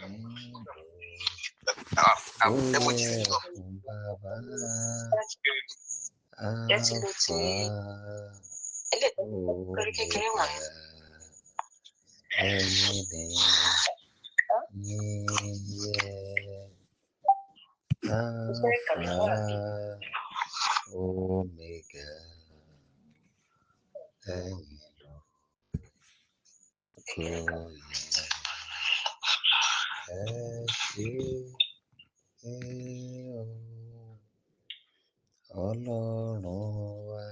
Omega. Ọlọ́run wa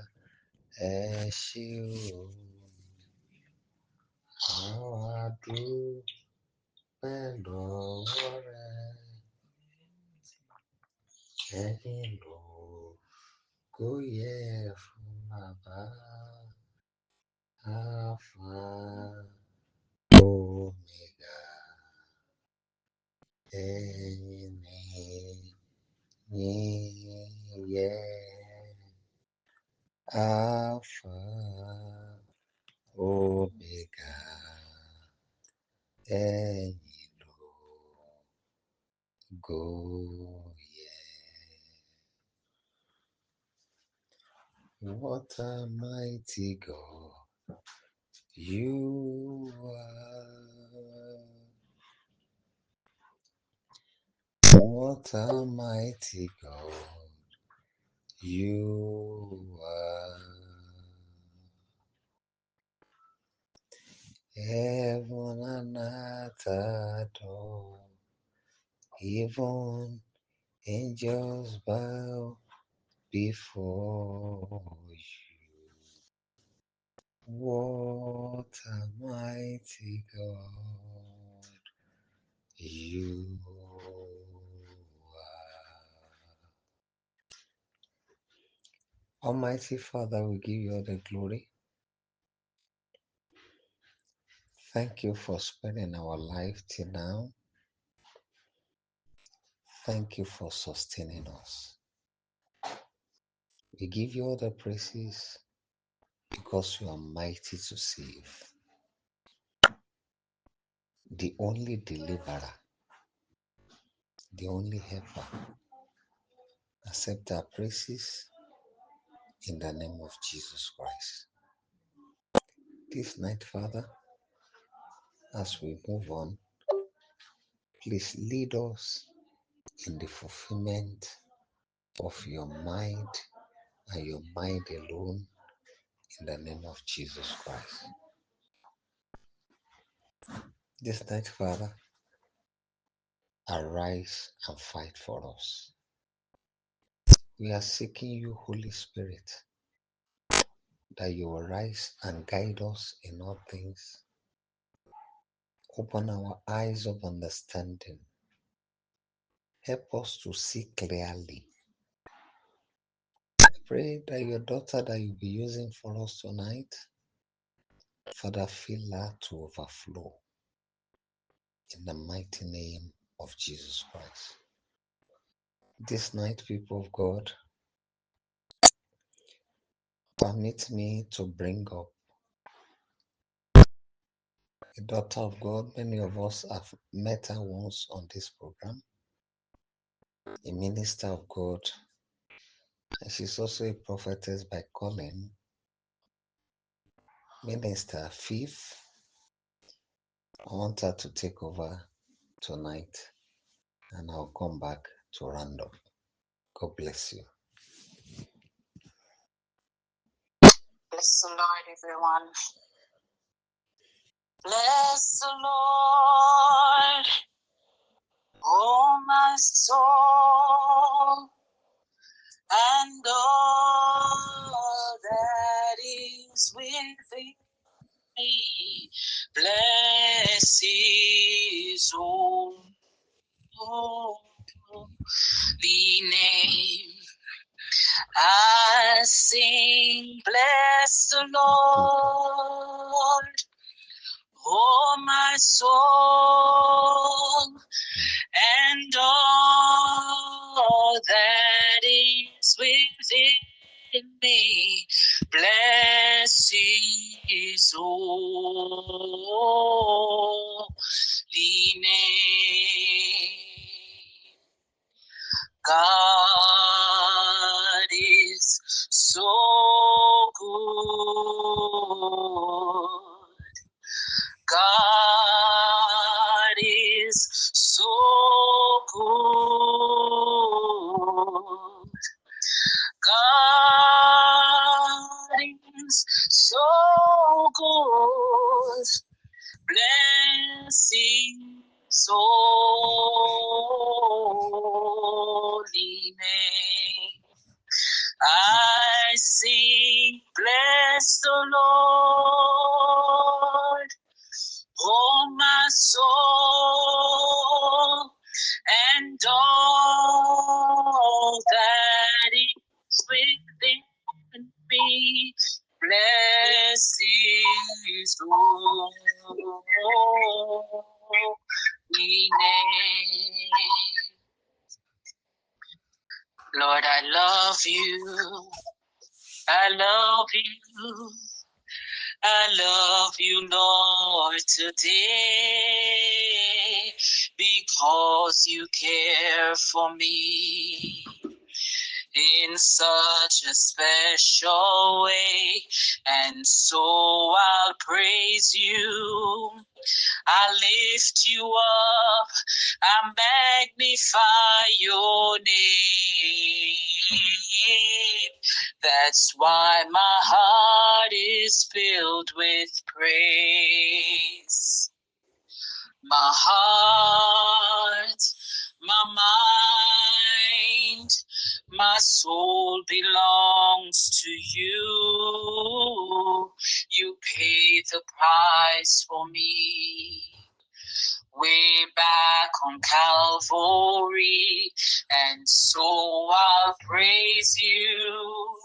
ẹ ṣé o, àwa dúpẹ́ lọ́wọ́ rẹ, ẹ̀yin lógo yẹ fún bàbá, Alpha, Omega, ẹ̀yin ni yẹ. Alpha, Omega, ẹ̀yin lógo yẹ. What a mighty God you are. What a mighty God you are. Heaven and earth adore, even angels bow before you. What a mighty God you are. Almighty Father, we give you all the glory. Thank you for spending our life till now. Thank you for sustaining us. We give you all the praises because you are mighty to save. The only deliverer, the only helper. Accept our praises in the name of Jesus Christ. This night, Father, as we move on, please lead us in the fulfillment of your mind and your mind alone in the name of Jesus Christ. This night, Father, arise and fight for us. We are seeking you, Holy Spirit, that you will rise and guide us in all things. Open our eyes of understanding. Help us to see clearly. I pray that your daughter that you'll be using for us tonight, Father, fill her to overflow in the mighty name of Jesus Christ. This night, people of God, permit me to bring up a daughter of God. Many of us have met her once on this program, a minister of God, and she's also a prophetess by calling, Minister Fifth. I want her to take over tonight, and I'll come back to round up. God bless you. Bless the Lord, everyone. Bless the Lord, oh my soul, and all that is within me. Bless His holy name. I sing, bless the Lord, oh my soul, and all that is within me. Bless His holy name. God is so good. God is so good. God is so good. Bless His holy name. I sing, bless the Lord, oh my soul, and all that is within me. Bless His holy name. Lord, I love you. I love you. I love you, Lord, today because you care for me in such a special way. And so I'll praise you. I lift you up. I magnify your name. That's why my heart is filled with praise. My heart, my mind, my soul belongs to you. You paid the price for me way back on Calvary, and so I'll praise you.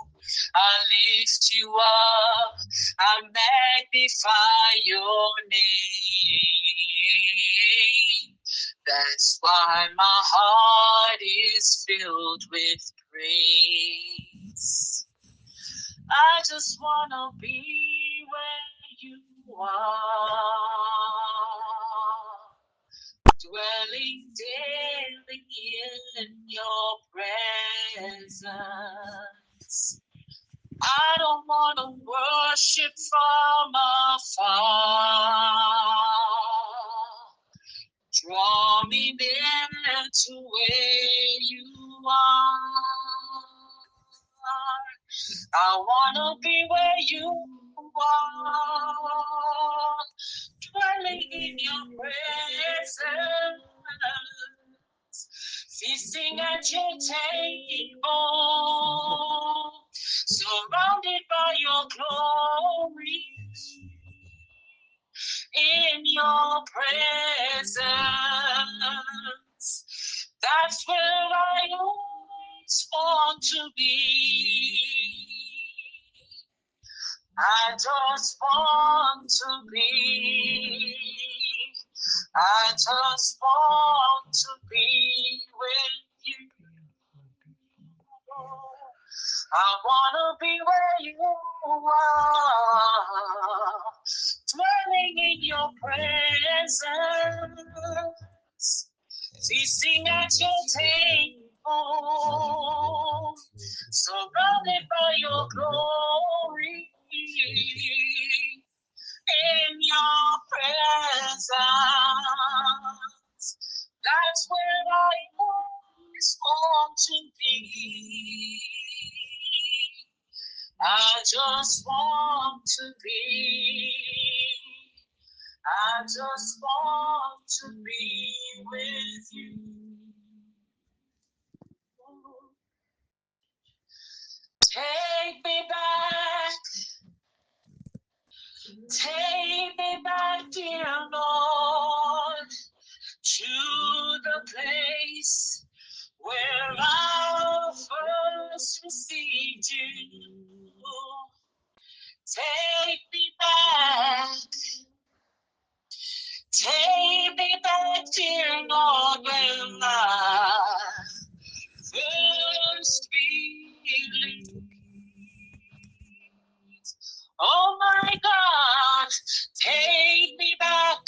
I lift you up, I magnify your name. That's why my heart is filled with praise. I just wanna be where you are, dwelling daily in your presence. I don't want to worship from afar. Draw me near to where you are. I want to be where you are, dwelling in your presence, feasting at your table, surrounded by your glory, in your presence. That's where I always want to be. I just want to be. I just want to be with you. I want to be where you are, dwelling in your presence, feasting at your table, surrounded by your glory, in your presence. That's where I always want to be. I just want to be. I just want to be with you. Take me back. Take me back, dear Lord, to the place where I first received you. Take me back. Take me back, dear Lord, when I first believed. Oh my God, take me back.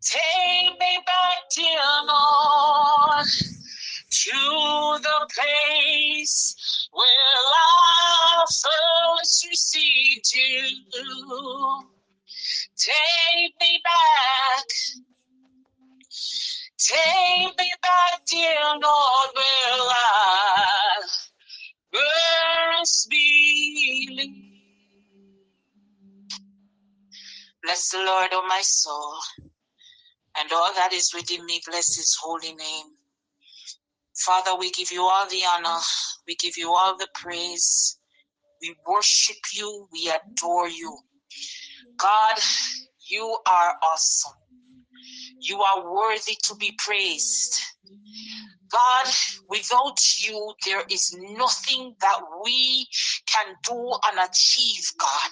Take me back, dear Lord, to the place where I first received you. Take me back, take me back, dear Lord, where I first believed. Bless the Lord, O my soul, and all that is within me, bless his holy name. Father, we give you all the honor, we give you all the praise, we worship you, we adore you. God, you are awesome. You are worthy to be praised. God, without you, there is nothing that we can do and achieve, God.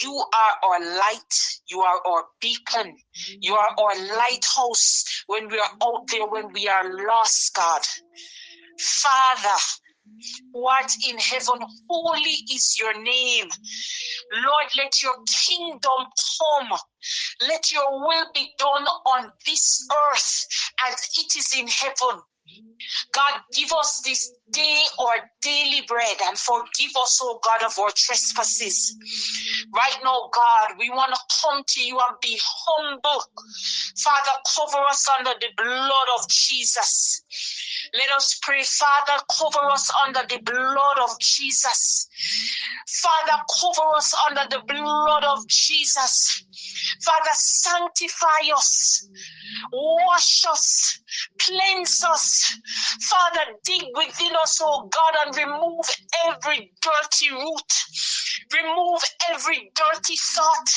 You are our light. You are our beacon. You are our lighthouse when we are out there, when we are lost, God. Father, who art in heaven, holy is your name. Lord, let your kingdom come. Let your will be done on this earth as it is in heaven. God, give us this day our daily bread and forgive us, oh God, of our trespasses. Right now, God, we want to come to you and be humble. Father, cover us under the blood of Jesus. Let us pray, Father, cover us under the blood of Jesus. Father, cover us under the blood of Jesus. Father, sanctify us. Wash us, cleanse us. Father, dig within us, oh God, and remove every dirty root. Remove every dirty thought.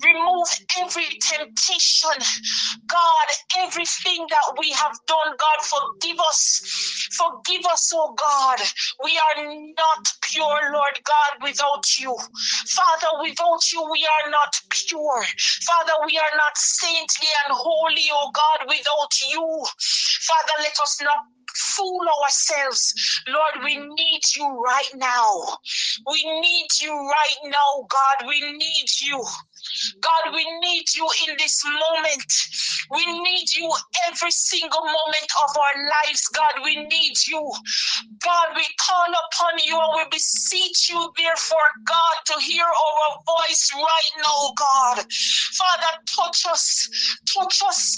Remove every temptation. God, everything that we have done, God, forgive us. Forgive us, oh God. We are not pure, Lord God, without you. Father, without you, we are not pure. Father, we are not saintly and holy, oh God, without you. Father, let us not fool ourselves. Lord, we need you right now. We need you right now, God. We need you. God, we need you in this moment. We need you every single moment of our lives, God. We need you. God, we call upon you and we beseech you, therefore, God, to hear our voice right now, God. Father, touch us,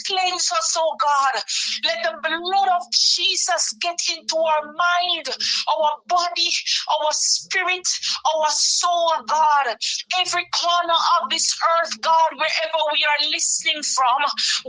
cleanse us, oh God. Let the blood of Jesus get into our mind, our body, our spirit, our soul, God. Every corner of this earth, God, wherever we are listening from,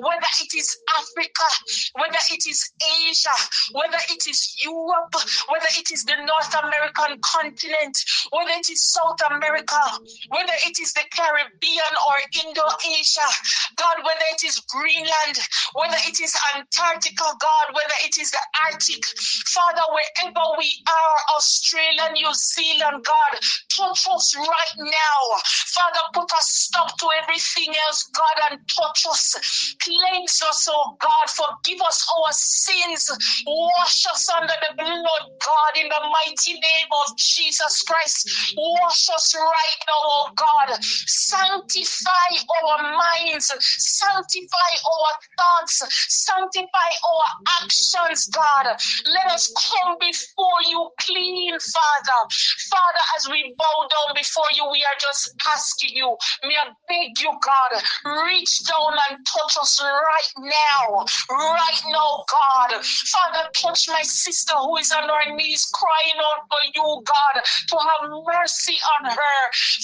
whether it is Africa, whether it is Asia, whether it is Europe, whether it is the North American continent, whether it is South America, whether it is the Caribbean or Indo-Asia, God, whether it is Greenland, whether it is Antarctica, God, whether it is the Arctic, Father, wherever we are, Australia, New Zealand, God, touch us right now. Father, put a stop to everything else, God, and touch us. Cleanse us, oh God. Forgive us our sins. Wash us under the blood, God, in the mighty name of Jesus Christ. Wash us right now, oh God. Sanctify our minds. Sanctify our thoughts. Sanctify our actions, God. Let us come before you clean, Father. Father, as we bow down before you, we are just asking you, may I beg you, God, reach down and touch us right now. Right now, God. Father, touch my sister who is on her knees crying out for you, God, to have mercy on her.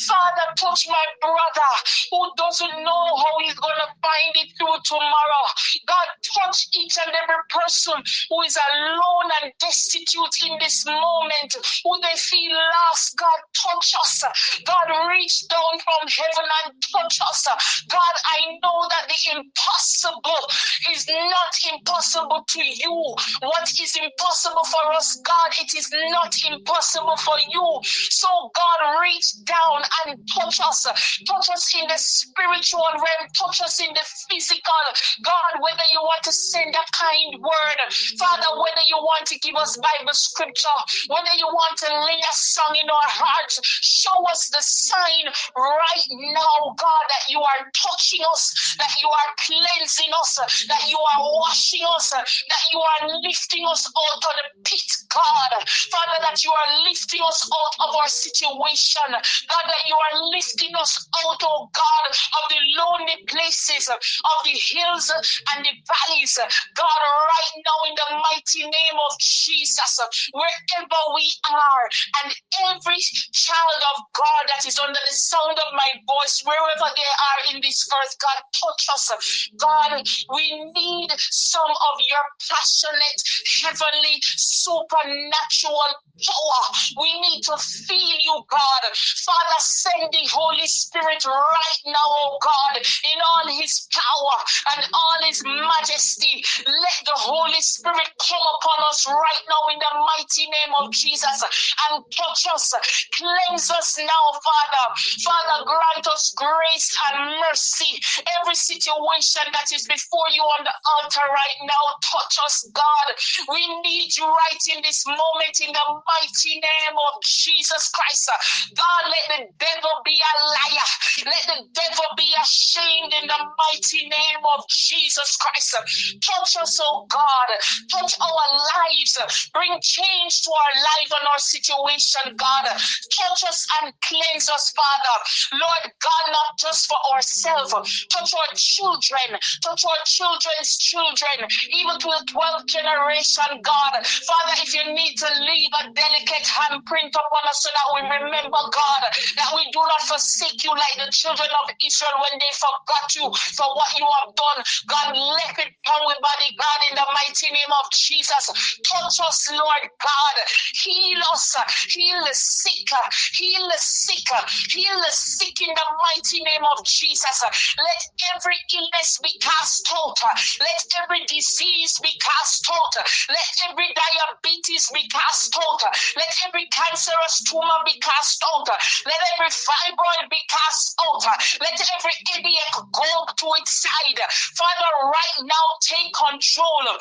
Father, touch my brother who doesn't know how he's going to find it through tomorrow. God, touch each and every person who is alone and destitute in this moment, who they feel lost. God, touch us. God, reach down from heaven and touch us. God, I know that the impossible is not impossible to you. What is impossible for us, God, it is not impossible for you. So, God, reach down and touch us. Touch us in the spiritual realm. Touch us in the physical. God, whether you want to send a kind word. Father, whether you want to give us Bible scripture, whether you want to lay a song in our hearts, show us the sign right now, God, that you are touching us, that you are cleansing us, that you are washing us, that you are lifting us out of the pit, God. Father, that you are lifting us out of our situation. God, that you are lifting us out, oh God, of the lonely places, of the hills and the valleys. God, right now in the mighty name of Jesus, wherever we are, and every child of God that is under the sound of my voice, wherever they are in this earth, God, touch us. God, we need some of your passionate, heavenly, supernatural power. We need to feel you, God. Father, send the Holy Spirit right now, oh God, in all his power and all his majesty. Let the Holy Spirit come upon us right now in the mighty name of Jesus and touch us, cleanse us now, Father. Father, grant us grace and mercy. Every situation that is before you on the altar right now, touch us, God. We need you right in this moment in the mighty name of Jesus Christ. God, let the devil be a liar. Let the devil be ashamed in the mighty name of Jesus Christ. Touch us, oh God. Touch our lives. Bring change to our life and our situation, God. Touch us and cleanse us, Father. Lord God, not just for ourselves. Touch our children. Touch our children's children. Even to the 12th generation, God. Father, if you need to leave a delicate handprint upon us so that we remember, God, that we do not forsake you like the children of Israel when they forgot you for what you have done. God, let it come with body, God, in the mighty name of Jesus. Touch us, Lord God. Heal us. Heal the sick. Heal the sick. Heal the sick in the mighty name of Jesus. Let every illness be cast out. Let every disease be cast out. Let every diabetes be cast out. Let every cancerous tumor be cast out. Let every fibroid be cast out. Let every headache go to its side. Father, right now, take control.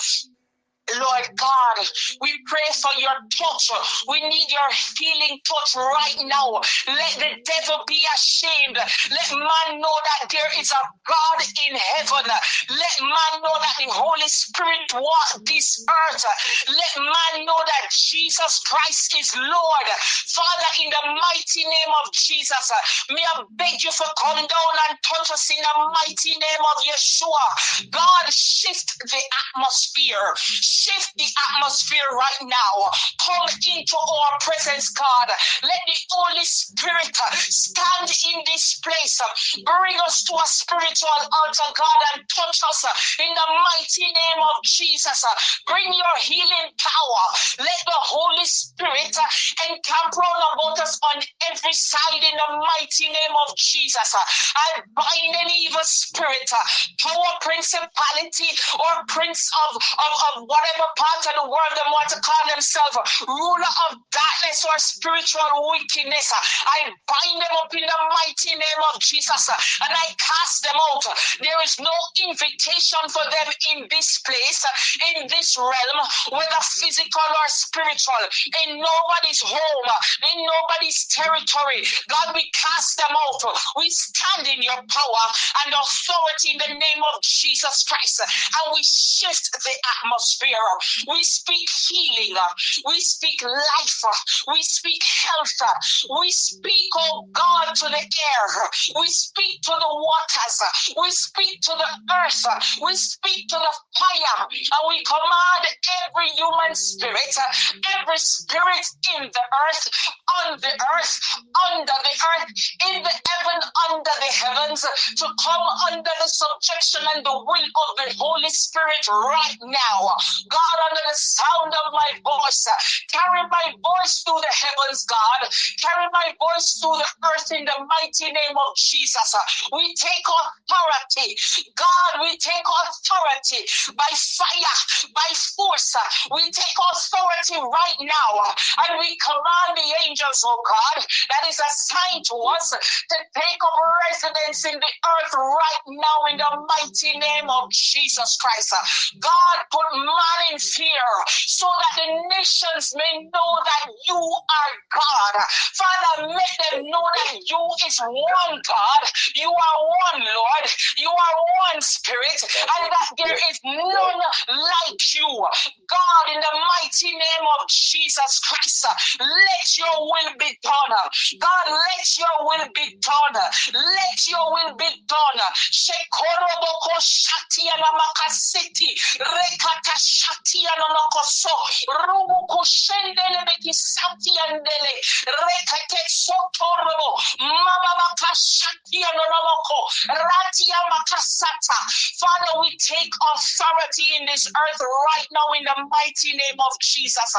Lord God, we pray for your touch. We need your healing touch right now. Let the devil be ashamed. Let man know that there is a God in heaven. Let man know that the Holy Spirit walks this earth. Let man know that Jesus Christ is Lord. Father, in the mighty name of Jesus, may I beg you for come down and touch us in the mighty name of Yeshua. God, shift the atmosphere. Shift the atmosphere right now. Come into our presence, God. Let the Holy Spirit stand in this place. Bring us to a spiritual altar, God, and touch us in the mighty name of Jesus. Bring your healing power. Let the Holy Spirit encamp round about us on every side in the mighty name of Jesus. I bind any evil spirit, power, principality, or prince of whatever part of the world they want to call themselves, ruler of darkness or spiritual wickedness. I bind them up in the mighty name of Jesus and I cast them out. There is no invitation for them in this place, in this realm, whether physical or spiritual, in nobody's home, in nobody's territory. God, we cast them out. We stand in your power and authority in the name of Jesus Christ, and we shift the atmosphere. We speak healing. We speak life. We speak health. We speak, oh God, to the air. We speak to the waters. We speak to the earth. We speak to the fire. And we command every human spirit, every spirit in the earth, on the earth, under the earth, in the heaven, under the heavens, to come under the subjection and the will of the Holy Spirit right now. God, under the sound of my voice, carry my voice through the heavens, God. Carry my voice through the earth in the mighty name of Jesus. We take authority. God, we take authority by fire, by force. We take authority right now and we command the angels, oh God, that is assigned to us to take up residence in the earth right now in the mighty name of Jesus Christ. God, put man in fear so that the nations may know that you are God. Father, make them know that you is one God, you are one Lord, you are one Spirit, and that there is none like you. God, in the mighty name of Jesus Christ, let your will be done. God, let your will be done. Let your will be done. Shekoroboko shatiana makaseti, rekata shatiana makoso, rubuku shendele beki satiandele, rekate sotorobo, mama makashatiana namako, ratia makasata. Father, we take authority in this earth right now in the mighty name of Jesus.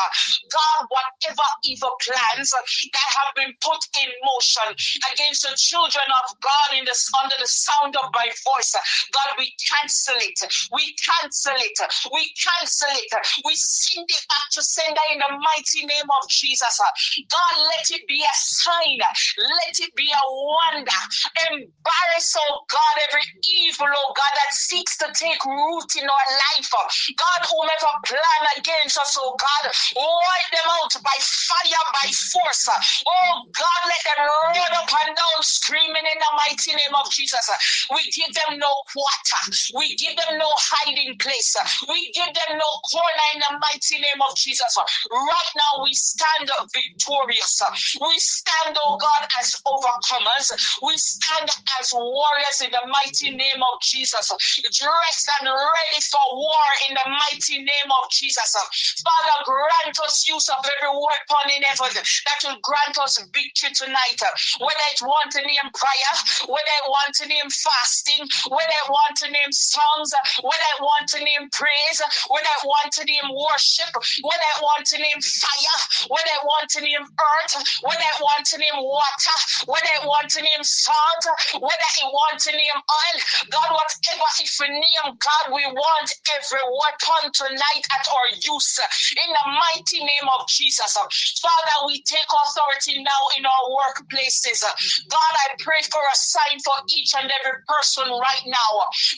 God, whatever evil plans that have been put in motion against the children of God under the sound of my voice, God, we cancel it. We cancel it. We cancel it. We send it back to sender in the mighty name of Jesus. God, let it be a sign. Let it be a wonder. Embarrass, oh God, every evil, oh God, that seeks to take root in our life. God, whomever plan against us, oh God, wipe them out by fire, by force. Oh God, let them run up and down screaming in the mighty name of Jesus. We give them no quarter. We give them no hiding place. We give them no corner in the mighty name of Jesus. Right now we stand victorious. We stand, oh God, as overcomers. We stand as warriors in the mighty name of Jesus. Dressed and ready for war in the mighty name of Jesus. Father, grant us use of every weapon in heaven that will grant us victory tonight. Whether it want to name prayer, whether it want to name fasting, whether it want to name songs, whether it want to name praise, whether it want to name worship, whether it want to name fire, whether it want to name earth, whether it want to name water, whether it want to name salt, whether it want to name oil. God, whatever if we name, God, we want every weapon tonight at our use in the mighty name of Jesus. Father, we take authority now in our workplaces. God, I pray for a sign for each and every person right now.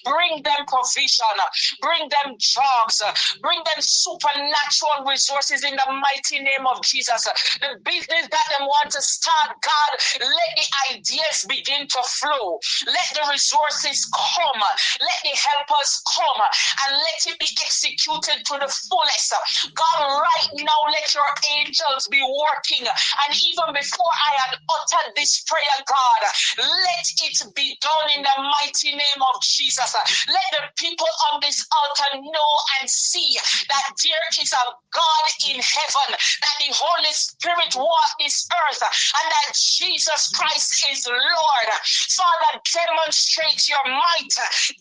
Bring them provision, bring them jobs, bring them supernatural resources in the mighty name of Jesus. The business that they want to start, God, let the ideas begin to flow. Let the resources come. Let the helpers come and let it be executed to the fullest. God, right now, let your angels be working. And even before I had uttered this prayer, God, let it be done in the mighty name of Jesus. Let the people on this altar know and see that there is a God in heaven, that the Holy Spirit walks this earth, and that Jesus Christ is Lord. Father, demonstrate your might,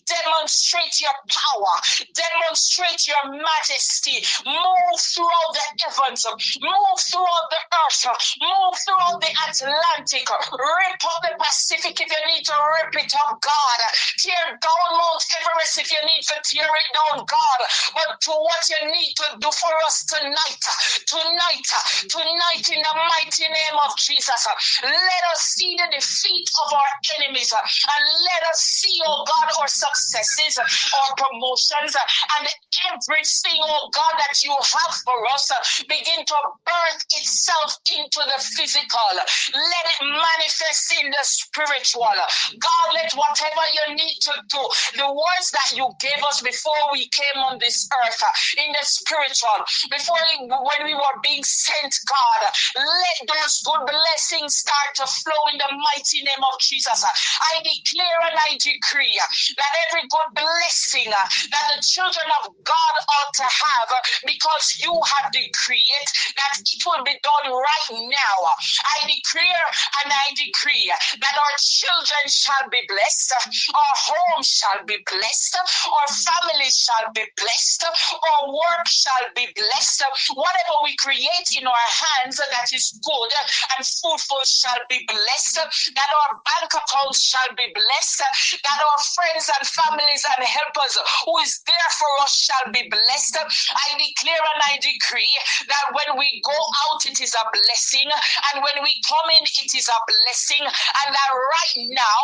demonstrate your power, demonstrate your majesty. Move throughout the heavens, move throughout the earth, move throughout the Atlantic, rip up the Pacific if you need to rip it up, God. Tear down Mount Everest if you need to tear it down, God. But to what you need to do for us tonight, tonight in the mighty name of Jesus, let us see the defeat of our enemies, and let us see, oh God, our successes, our promotions, and everything, oh God, that you have for us begin to birth itself into the physical. Let it manifest in the spiritual. God, let whatever you need to do, the words that you gave us before we came on this earth, in the spiritual, when we were being sent, God, let those good blessings start to flow in the mighty name of Jesus. I declare and I decree that every good blessing that the children of God ought to have, because you have decreed it, that it will be done right now. I declare and I decree that our children shall be blessed, our homes shall be blessed, our families shall be blessed, our work shall be blessed. Whatever we create in our hands that is good and fruitful shall be blessed, that our bank accounts shall be blessed, that our friends and families and helpers who is there for us shall be blessed. I declare and I decree that when we go out, it is a blessing, and when we come in, it is a blessing, and that right now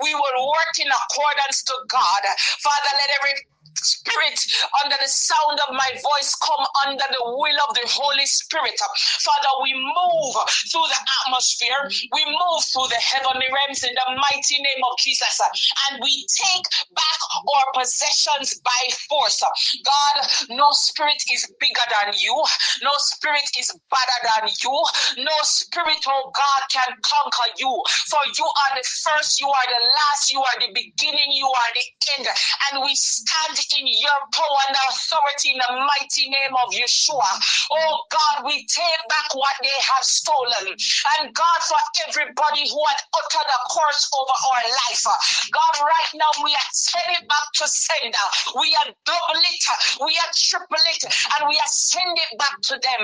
we will work in accordance obedience to God. Father, let every spirit under the sound of my voice come under the will of the Holy Spirit. Father, we move through the atmosphere, we move through the heavenly realms in the mighty name of Jesus, and we take back our possessions by force. God, no spirit is bigger than you, no spirit is better than you, no spirit, oh God, can conquer you, for you are the first, you are the last, you are the beginning, you are the end, and we stand in your power and authority in the mighty name of Yeshua. Oh God, we take back what they have stolen. And God, for everybody who had uttered a curse over our life, God, right now we are sending it back to sender. We are double it, we are triple it, and we are sending it back to them.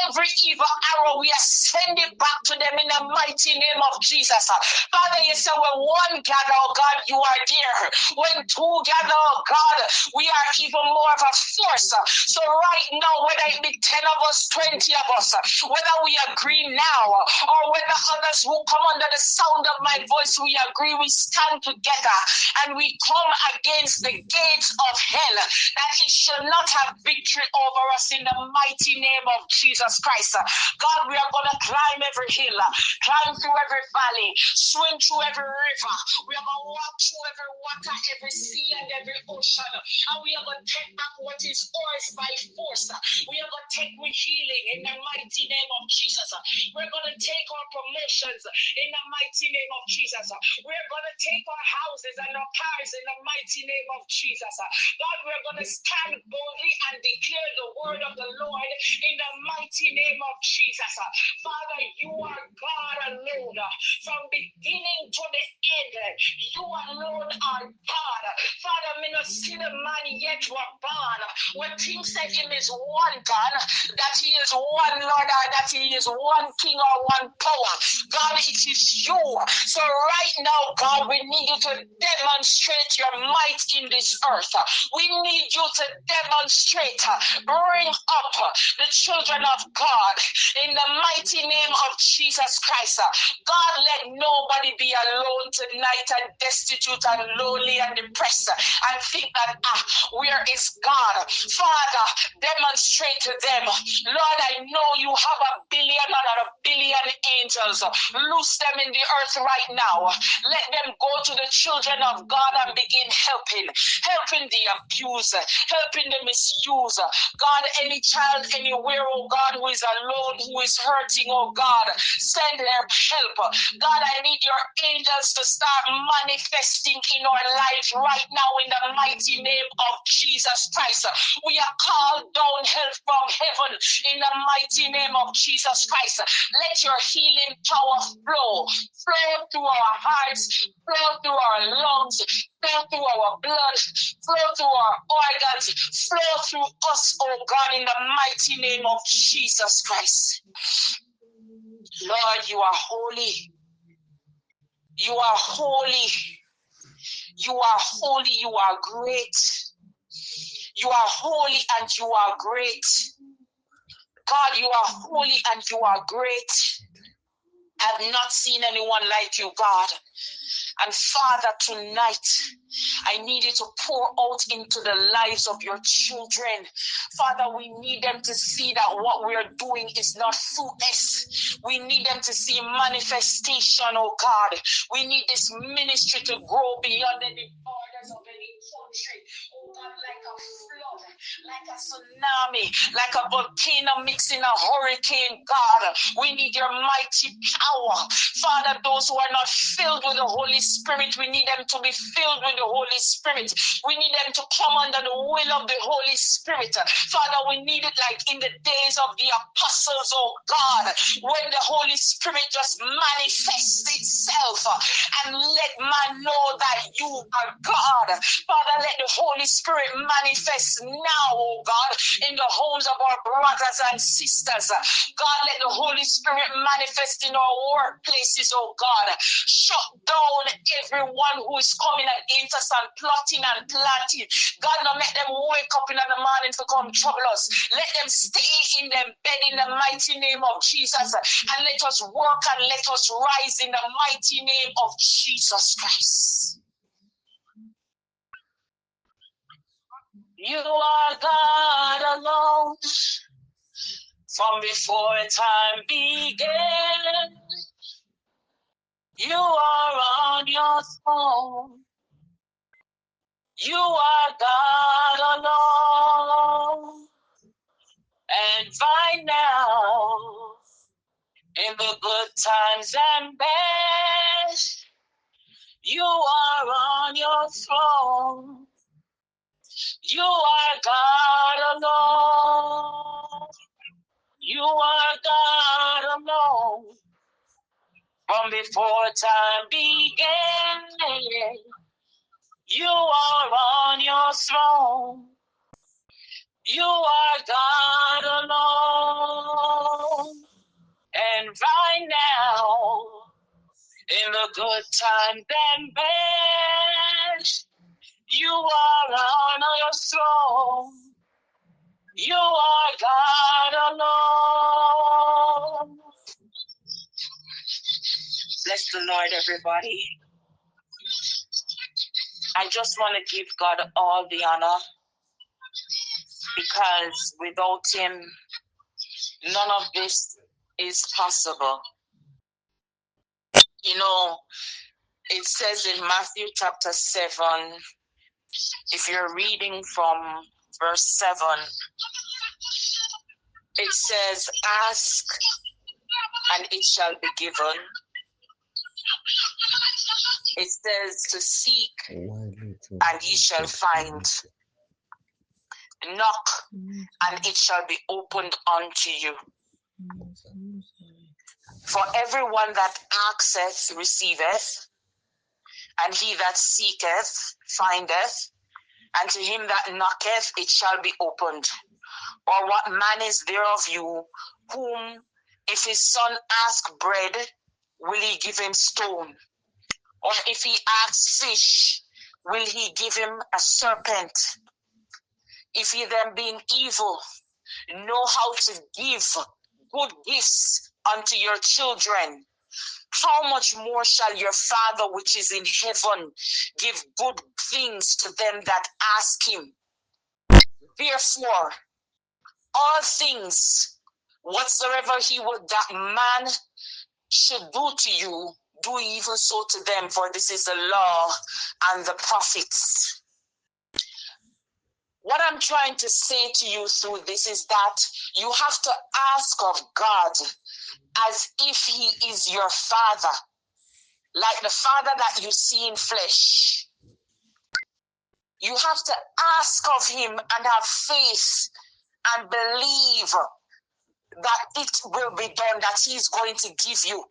Every evil arrow, we are sending it back to them in the mighty name of Jesus. Father, you say when one gather, oh God, you are there. When two gather, oh God, we are even more of a force. So right now, whether it be 10 of us, 20 of us, whether we agree now or whether others who come under the sound of my voice, we agree, we stand together and we come against the gates of hell, that it should not have victory over us in the mighty name of Jesus Christ. God, we are going to climb every hill, climb through every valley, swim through every river. We are going to walk through every water, every sea, and every ocean. And we are going to take back what is ours by force. We are going to take with healing in the mighty name of Jesus. We're going to take our promotions in the mighty name of Jesus. We're going to take our houses and our cars in the mighty name of Jesus. God, we're going to stand boldly and declare the word of the Lord in the mighty name of Jesus. Father, you are God alone. From beginning to the end, you alone are God. Father, may not see the man yet were born. When things say him is one God, that he is one Lord, or that he is one King or one power. God, it is you. So right now, God, we need you to demonstrate your might in this earth. We need you to demonstrate, bring up the children of God in the mighty name of Jesus Christ. God, let nobody be alone tonight and destitute and lonely and depressed and think that, where is God? Father, demonstrate to them. Lord, I know you have a billion and a billion angels. Loose them in the earth right now. Let them go to the children of God and begin helping the abused, helping the misused. God, any child anywhere, oh God, who is alone, who is hurting, oh God, send their help. God, I need your angels to start manifesting in our lives right now in the mighty name of Jesus Christ. We are called down help from heaven in the mighty name of Jesus Christ. Let your healing power flow through our hearts, flow through our lungs, flow through our blood, flow through our organs, flow through us, oh God, in the mighty name of Jesus Christ. Lord, you are holy. You are holy. You are holy. You are great. You are holy and you are great. God, you are holy and you are great. I've not seen anyone like you, God. And Father, tonight, I need you to pour out into the lives of your children. Father, we need them to see that what we are doing is not fruitless. We need them to see manifestation, oh God. We need this ministry to grow beyond any borders of any country. Oh God, like a flood, like a tsunami, like a volcano mixing a hurricane, God. We need your mighty power. Father, those who are not filled with the Holy Spirit, we need them to be filled with the Holy Spirit. We need them to come under the will of the Holy Spirit. Father, we need it like in the days of the apostles, oh God, when the Holy Spirit just manifests itself and let man know that you are God. Father, let the Holy Spirit manifest now, oh God, in the homes of our brothers and sisters. God, let the Holy Spirit manifest in our workplaces, oh God. Shut down everyone who is coming against us and plotting and planting. God, now let them wake up in the morning to come trouble us. Let them stay in their bed in the mighty name of Jesus. And let us work and let us rise in the mighty name of Jesus Christ. You are God alone. From before time began, you are on your throne. You are God alone. And right now, in the good times and bad, you are on your throne. You are God alone. You are God alone. From before time began, you are on your throne. You are God alone. And right now, in the good times and bad, you are on your throne. You are God alone. Bless the Lord, everybody. I just want to give God all the honor because without Him, none of this is possible. You know, it says in Matthew chapter 7, if you're reading from verse 7, it says, ask and it shall be given. It says to seek and ye shall find. Knock and it shall be opened unto you. For everyone that asketh receiveth, and he that seeketh findeth, and to him that knocketh it shall be opened. Or what man is there of you, whom if his son ask bread, will he give him stone? Or if he asks fish, will he give him a serpent? If ye then being evil know how to give good gifts unto your children, how much more shall your Father which is in heaven give good things to them that ask him? Therefore, all things whatsoever he would that man should do to you, do even so to them, for this is the law and the prophets. What I'm trying to say to you through this is that you have to ask of God as if he is your Father, like the Father that you see in flesh. You have to ask of him and have faith and believe that it will be done, that he's going to give you.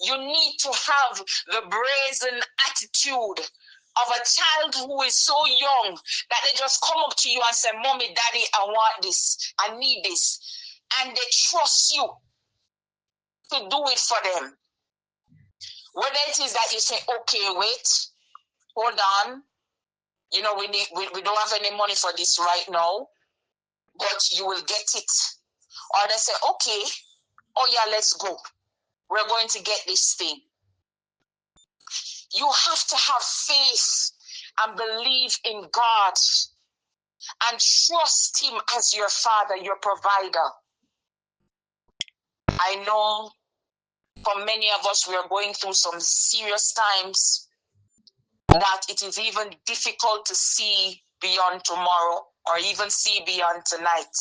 You need to have the brazen attitude of a child who is so young that they just come up to you and say, Mommy, Daddy, I want this, I need this. And they trust you to do it for them. Whether it is that you say, okay, wait, hold on. You know, we don't have any money for this right now, but you will get it. Or they say, okay, oh yeah, let's go. We're going to get this thing. You have to have faith and believe in God and trust him as your Father, your provider. I know for many of us, we are going through some serious times that it is even difficult to see beyond tomorrow or even see beyond tonight.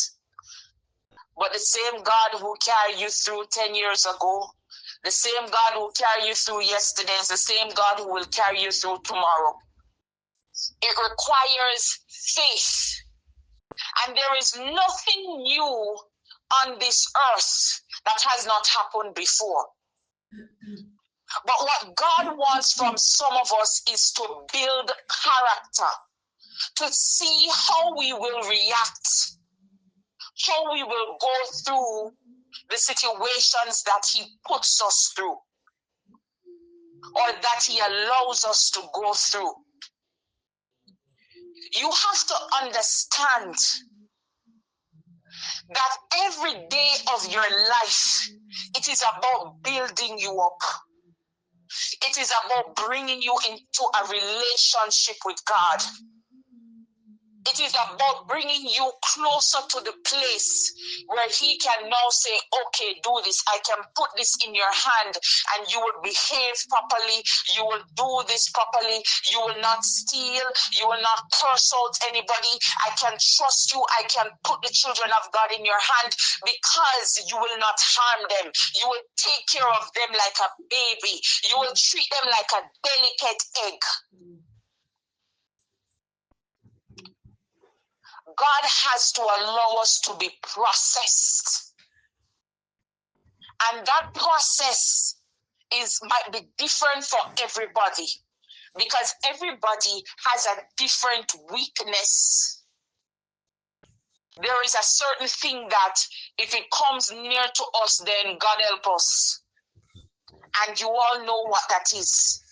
But the same God who carried you through 10 years ago, the same God who carried you through yesterday is the same God who will carry you through tomorrow. It requires faith. And there is nothing new on this earth that has not happened before. But what God wants from some of us is to build character, to see how we will react, how we will go through the situations that he puts us through, or that he allows us to go through. You have to understand that every day of your life, it is about building you up. It is about bringing you into a relationship with God. It is about bringing you closer to the place where he can now say, okay, do this. I can put this in your hand and you will behave properly. You will do this properly. You will not steal. You will not curse out anybody. I can trust you. I can put the children of God in your hand because you will not harm them. You will take care of them like a baby. You will treat them like a delicate egg. God has to allow us to be processed. And that process might be different for everybody because everybody has a different weakness. There is a certain thing that if it comes near to us, then God help us. And you all know what that is.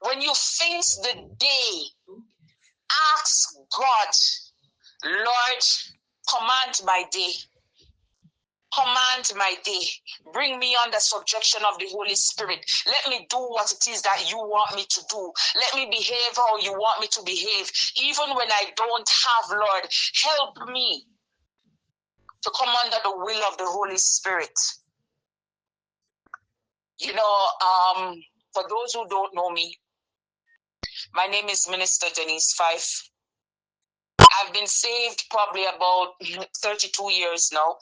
When you face the day, ask God, Lord, command my day. Command my day. Bring me under subjection of the Holy Spirit. Let me do what it is that you want me to do. Let me behave how you want me to behave. Even when I don't have, Lord, help me to come under the will of the Holy Spirit. You know, for those who don't know me, my name is Minister Denise Fife. I've been saved probably about 32 years now.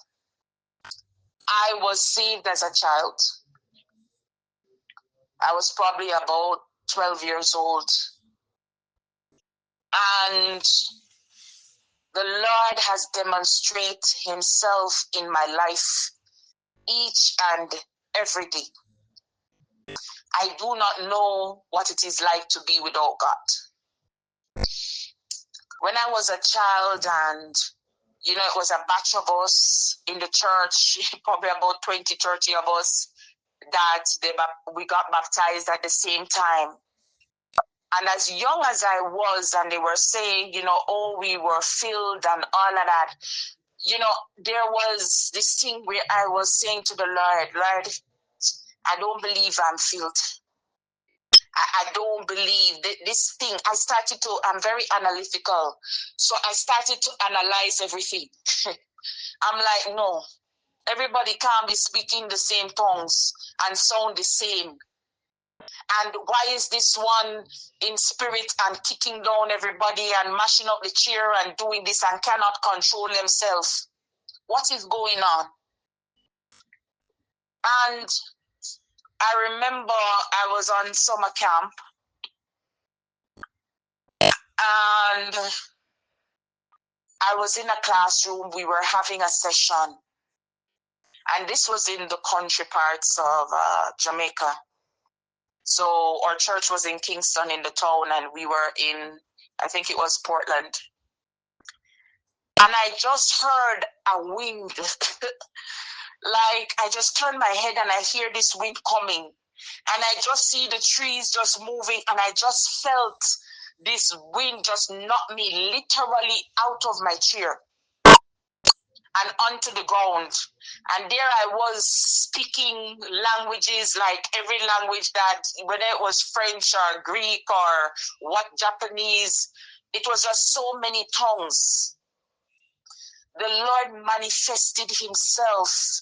I was saved as a child. I was probably about 12 years old. And the Lord has demonstrated himself in my life each and every day. I do not know what it is like to be without God. When I was a child and, you know, it was a batch of us in the church, probably about 20, 30 of us, that we got baptized at the same time. And as young as I was, and they were saying, you know, oh, we were filled and all of that, you know, there was this thing where I was saying to the Lord, Lord, I don't believe I'm filled. I don't believe this thing. I'm very analytical. So I started to analyze everything. I'm like, no, everybody can't be speaking the same tongues and sound the same. And why is this one in spirit and kicking down everybody and mashing up the chair and doing this and cannot control themselves? What is going on? And I remember I was on summer camp and I was in a classroom. We were having a session. And this was in the country parts of Jamaica. So our church was in Kingston in the town and we were in, I think it was Portland. And I just heard a wind. Like I just turned my head and I hear this wind coming. And I just see the trees just moving and I just felt this wind just knock me literally out of my chair and onto the ground. And there I was speaking languages, like every language that, whether it was French or Greek or what Japanese, it was just so many tongues. The Lord manifested himself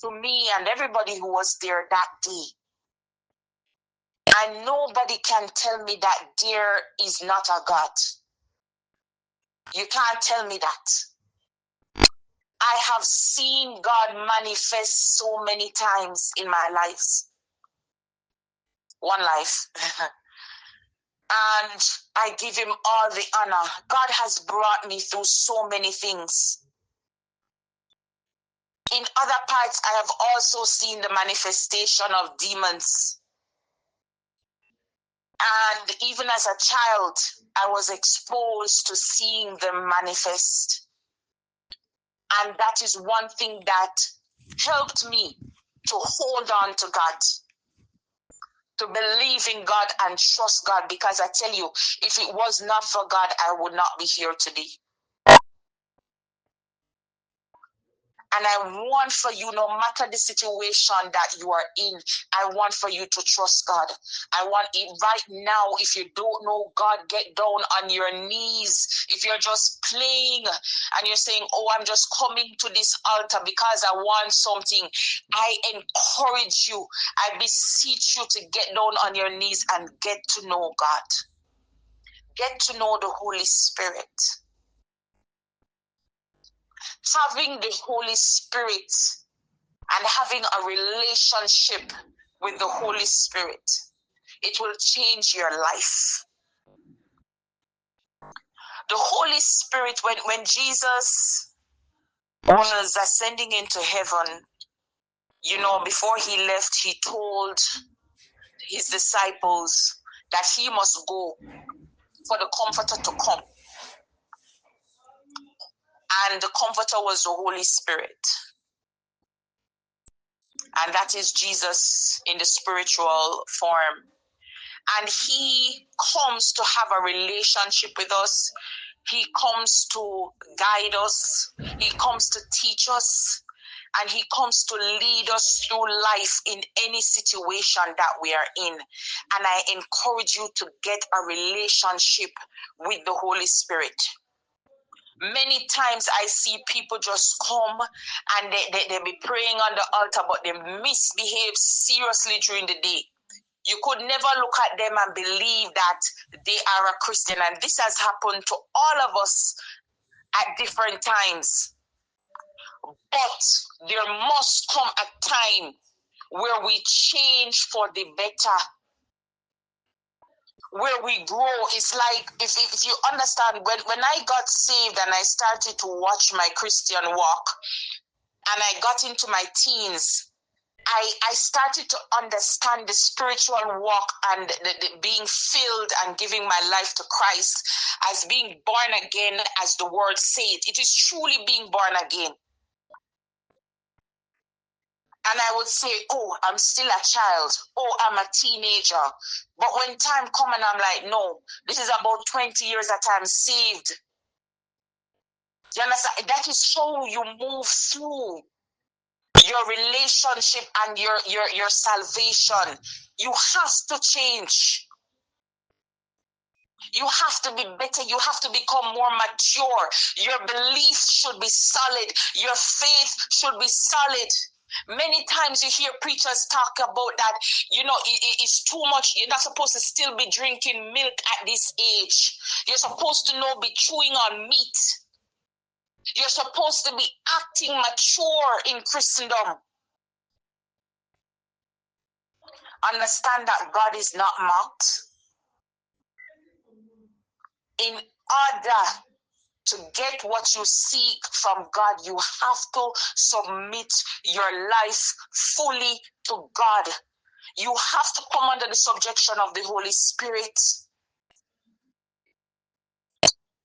to me and everybody who was there that day. And nobody can tell me that there is not a God. You can't tell me that. I have seen God manifest so many times in my life. One life. And I give him all the honor. God has brought me through so many things. In other parts, I have also seen the manifestation of demons. And even as a child, I was exposed to seeing them manifest. And that is one thing that helped me to hold on to God, to believe in God and trust God. Because I tell you, if it was not for God, I would not be here today. And I want for you, no matter the situation that you are in, I want for you to trust God. I want it right now. If you don't know God, get down on your knees. If you're just playing and you're saying, oh, I'm just coming to this altar because I want something, I encourage you, I beseech you to get down on your knees and get to know God. Get to know the Holy Spirit. Having the Holy Spirit and having a relationship with the Holy Spirit, it will change your life. The Holy Spirit, when Jesus was ascending into heaven, before he left, he told his disciples that he must go for the Comforter to come. And the Comforter was the Holy Spirit. And that is Jesus in the spiritual form. And he comes to have a relationship with us. He comes to guide us. He comes to teach us. And he comes to lead us through life in any situation that we are in. And I encourage you to get a relationship with the Holy Spirit. Many times I see people just come and they be praying on the altar, but they misbehave seriously during the day. You could never look at them and believe that they are a Christian. And this has happened to all of us at different times. But there must come a time where we change for the better, where we grow. It's like, if you understand, when I got saved and I started to watch my Christian walk and I got into my teens, I started to understand the spiritual walk and the being filled and giving my life to Christ as being born again, as the word says. It is truly being born again. And I would say, oh, I'm still a child. Oh, I'm a teenager. But when time comes, and I'm like, no, this is about 20 years that I'm saved. You understand? That is how you move through your relationship and your salvation. You have to change. You have to be better. You have to become more mature. Your beliefs should be solid. Your faith should be solid. Many times you hear preachers talk about that, it's too much. You're not supposed to still be drinking milk at this age. You're supposed to be chewing on meat. You're supposed to be acting mature in Christendom. Understand that God is not mocked. In order to get what you seek from God, you have to submit your life fully to God. You have to come under the subjection of the Holy Spirit.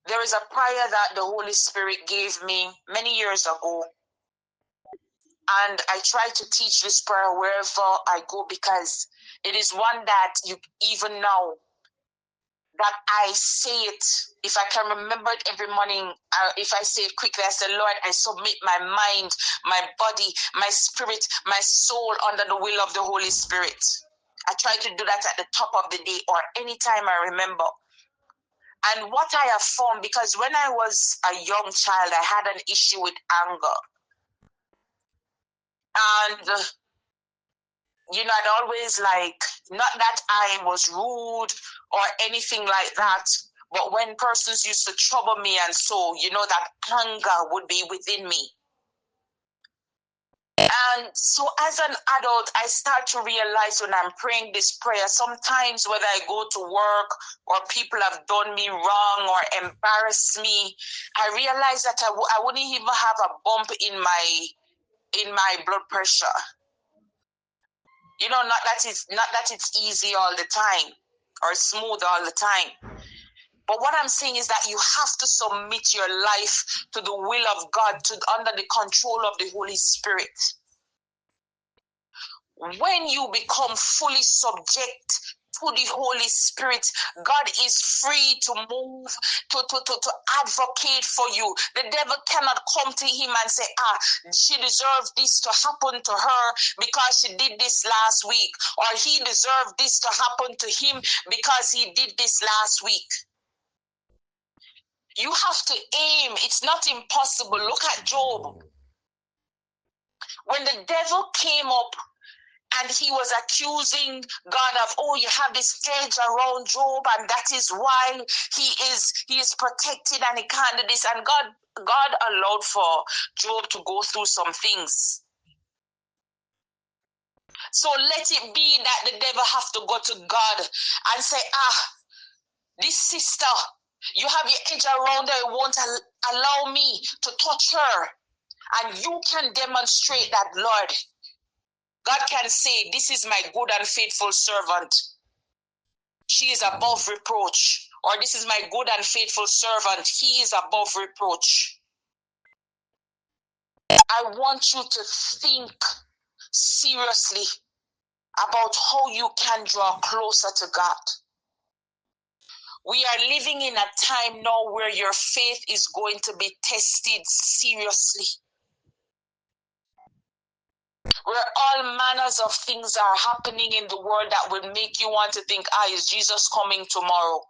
There is a prayer that the Holy Spirit gave me many years ago. And I try to teach this prayer wherever I go, because it is one that you even now that I say it. If I can remember it every morning, if I say it quickly, I say, Lord, I submit my mind, my body, my spirit, my soul under the will of the Holy Spirit. I try to do that at the top of the day or anytime I remember. And what I have found, because when I was a young child, I had an issue with anger. And, I'd always not that I was rude or anything like that, but when persons used to trouble me and so, that anger would be within me. And so as an adult, I start to realize when I'm praying this prayer, sometimes whether I go to work or people have done me wrong or embarrassed me, I realize that I wouldn't even have a bump in my blood pressure. Not that it's easy all the time or smooth all the time. But what I'm saying is that you have to submit your life to the will of God, under the control of the Holy Spirit. When you become fully subject to the Holy Spirit, God is free to move, to advocate for you. The devil cannot come to him and say, she deserved this to happen to her because she did this last week, or he deserved this to happen to him because he did this last week. You have to aim. It's not impossible. Look at Job. When the devil came up and he was accusing God of, you have this edge around Job, and that is why he is protected and he can't do this. And God allowed for Job to go through some things. So let it be that the devil have to go to God and say, this sister, you have your edge around her, you won't allow me to touch her. And you can demonstrate that, Lord. God can say, this is my good and faithful servant. She is above reproach. Or this is my good and faithful servant. He is above reproach. I want you to think seriously about how you can draw closer to God. We are living in a time now where your faith is going to be tested seriously. Where all manners of things are happening in the world that will make you want to think, is Jesus coming tomorrow?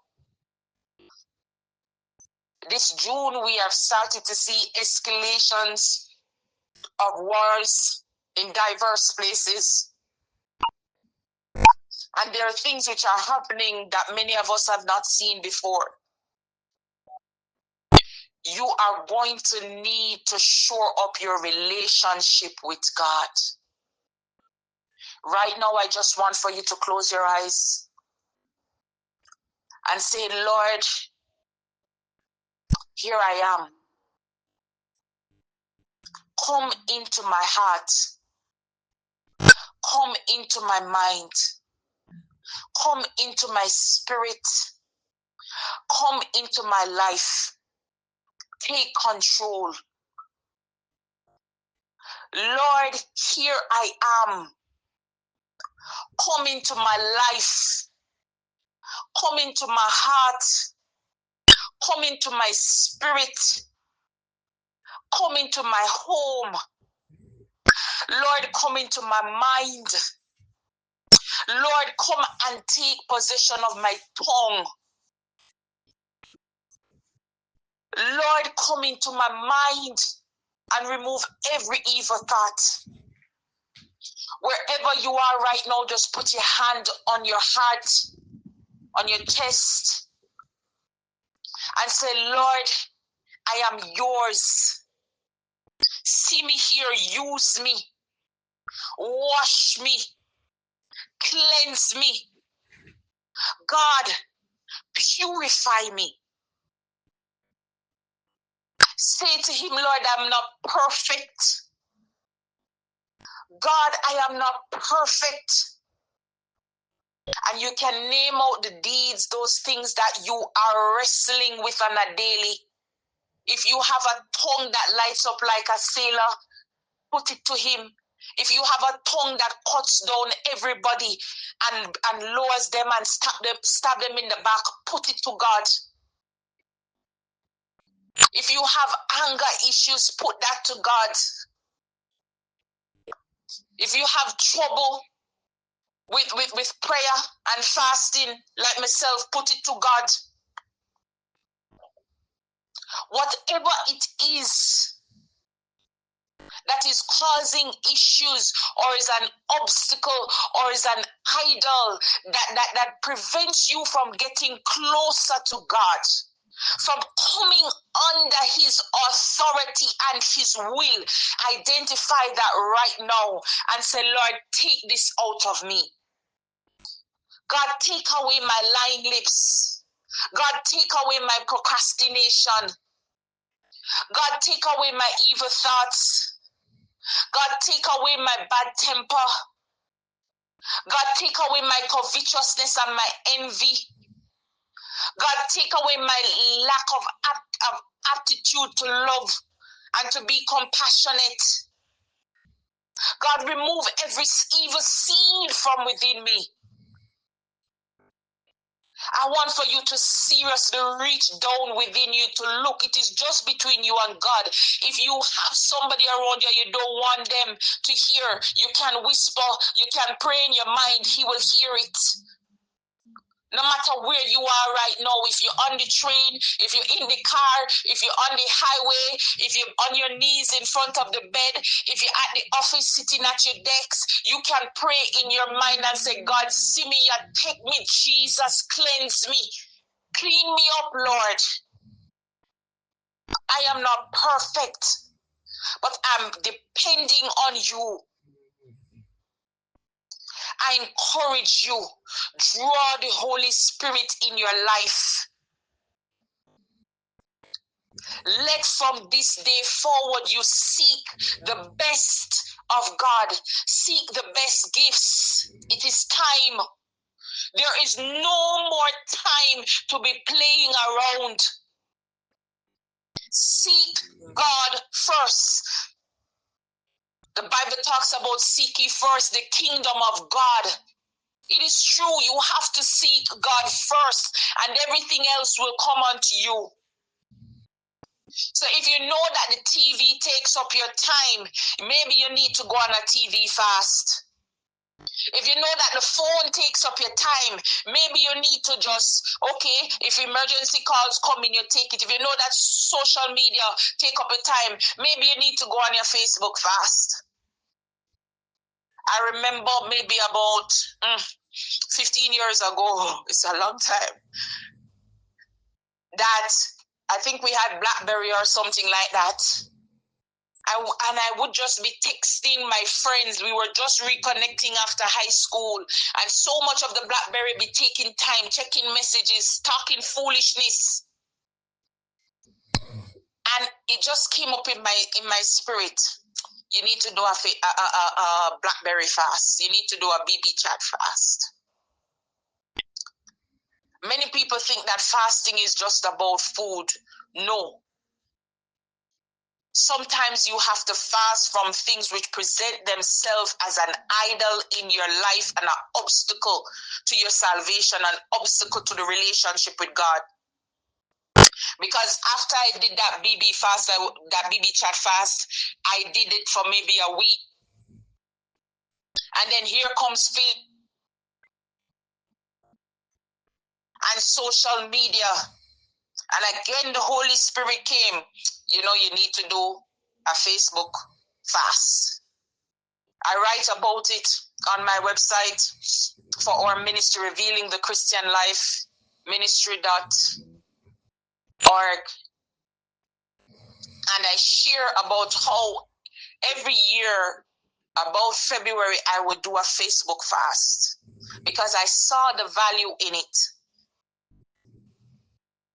This June, we have started to see escalations of wars in diverse places. And there are things which are happening that many of us have not seen before. You are going to need to shore up your relationship with God. Right now, I just want for you to close your eyes and say, Lord, here I am. Come into my heart. Come into my mind. Come into my spirit. Come into my life. Take control. Lord, here I am. Come into my life. Come into my heart. Come into my spirit. Come into my home. Lord, come into my mind. Lord, come and take possession of my tongue. Lord, come into my mind and remove every evil thought. Wherever you are right now, just put your hand on your heart, on your chest, and say, Lord, I am yours. See me here, use me, wash me, cleanse me. God, purify me. Say to him, Lord, I'm not perfect. God, I am not perfect. And you can name out the deeds, those things that you are wrestling with on a daily. If you have a tongue that lights up like a sailor, put it to him. If you have a tongue that cuts down everybody and lowers them and stab them in the back, put it to God. If you have anger issues, put that to God. If you have trouble with prayer and fasting, like myself, put it to God. Whatever it is that is causing issues or is an obstacle or is an idol that prevents you from getting closer to God, from coming under his authority and his will, identify that right now and say, Lord, take this out of me. God, take away my lying lips. God, take away my procrastination. God, take away my evil thoughts. God, take away my bad temper. God, take away my covetousness and my envy. God, take away my lack of aptitude to love and to be compassionate. God, remove every evil seed from within me. I want for you to seriously reach down within you to look. It is just between you and God. If you have somebody around you, you don't want them to hear, you can whisper, you can pray in your mind, he will hear it. No matter where you are right now, if you're on the train, if you're in the car, if you're on the highway, if you're on your knees in front of the bed, if you're at the office sitting at your desk, you can pray in your mind and say, God, see me and take me, Jesus, cleanse me, clean me up, Lord. I am not perfect, but I'm depending on you. I encourage you, draw the Holy Spirit in your life. Let from this day forward you seek the best of God. Seek the best gifts. It is time. There is no more time to be playing around. Seek God first. The Bible talks about seek ye first the kingdom of God. It is true, you have to seek God first, and everything else will come unto you. So if you know that the TV takes up your time, maybe you need to go on a TV fast. If you know that the phone takes up your time, maybe you need to just, okay, if emergency calls come in, you take it. If you know that social media take up your time, maybe you need to go on your Facebook fast. I remember maybe about 15 years ago, it's a long time, that I think we had BlackBerry or something like that. And I would just be texting my friends. We were just reconnecting after high school. And so much of the BlackBerry be taking time, checking messages, talking foolishness. And it just came up in my spirit. You need to do a BlackBerry fast. You need to do a BB chat fast. Many people think that fasting is just about food. No. Sometimes you have to fast from things which present themselves as an idol in your life and an obstacle to your salvation, an obstacle to the relationship with God. Because after I did that BB fast, that BB chat fast, I did it for maybe a week. And then here comes faith and social media. And again, the Holy Spirit came. You know, you need to do a Facebook fast. I write about it on my website for our ministry, Revealing the Christian Life, ministry.org. And I share about how every year, about February, I would do a Facebook fast because I saw the value in it.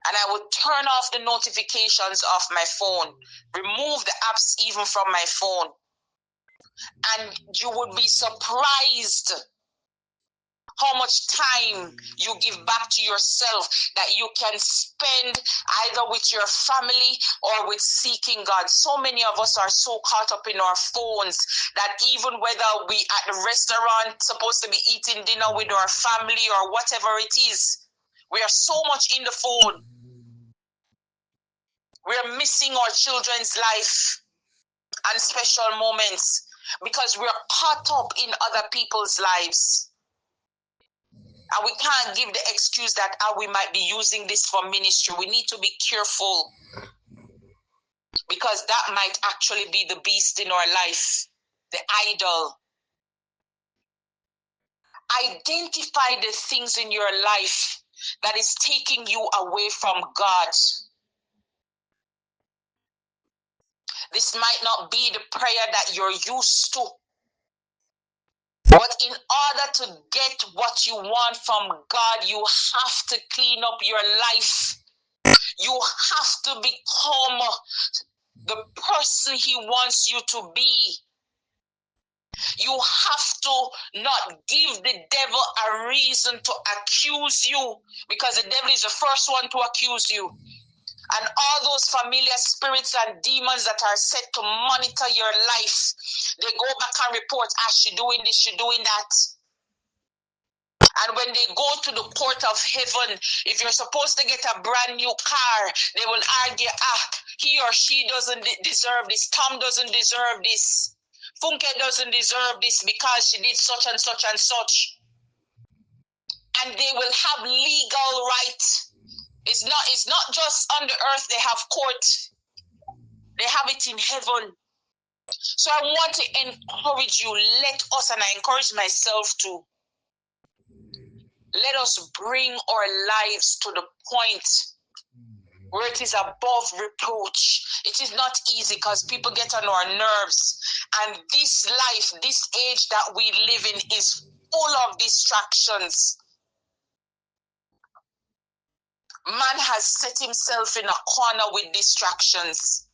And I would turn off the notifications off my phone, remove the apps even from my phone. And you would be surprised how much time you give back to yourself that you can spend either with your family or with seeking God. So many of us are so caught up in our phones that even whether we at the restaurant supposed to be eating dinner with our family or whatever it is, we are so much in the phone. We are missing our children's life and special moments because we are caught up in other people's lives. And we can't give the excuse that we might be using this for ministry. We need to be careful because that might actually be the beast in our life, the idol. Identify the things in your life that is taking you away from God. This might not be the prayer that you're used to. But in order to get what you want from God, you have to clean up your life. You have to become the person He wants you to be. You have to not give the devil a reason to accuse you, because the devil is the first one to accuse you. And all those familiar spirits and demons that are set to monitor your life, they go back and report, she doing this, she doing that. And when they go to the court of heaven, if you're supposed to get a brand new car, they will argue, he or she doesn't deserve this. Tom doesn't deserve this. Funke doesn't deserve this because she did such and such and such. And they will have legal right. It's not just on the earth they have court. They have it in heaven. So I want to encourage you, let us, and I encourage myself to, let us bring our lives to the point where it is above reproach. It is not easy because people get on our nerves. And this life, this age that we live in is full of distractions. Man has set himself in a corner with distractions.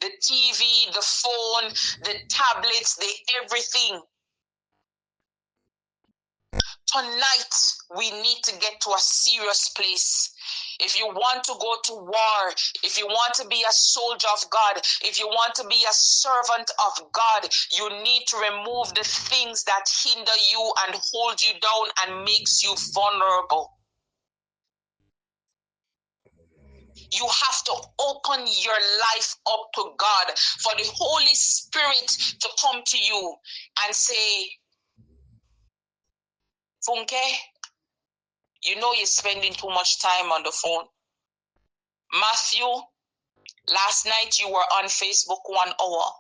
The TV, the phone, the tablets, the everything. Tonight, we need to get to a serious place. If you want to go to war, if you want to be a soldier of God, if you want to be a servant of God, you need to remove the things that hinder you and hold you down and makes you vulnerable. You have to open your life up to God for the Holy Spirit to come to you and say, Funke, you know you're spending too much time on the phone. Matthew, last night you were on Facebook 1 hour.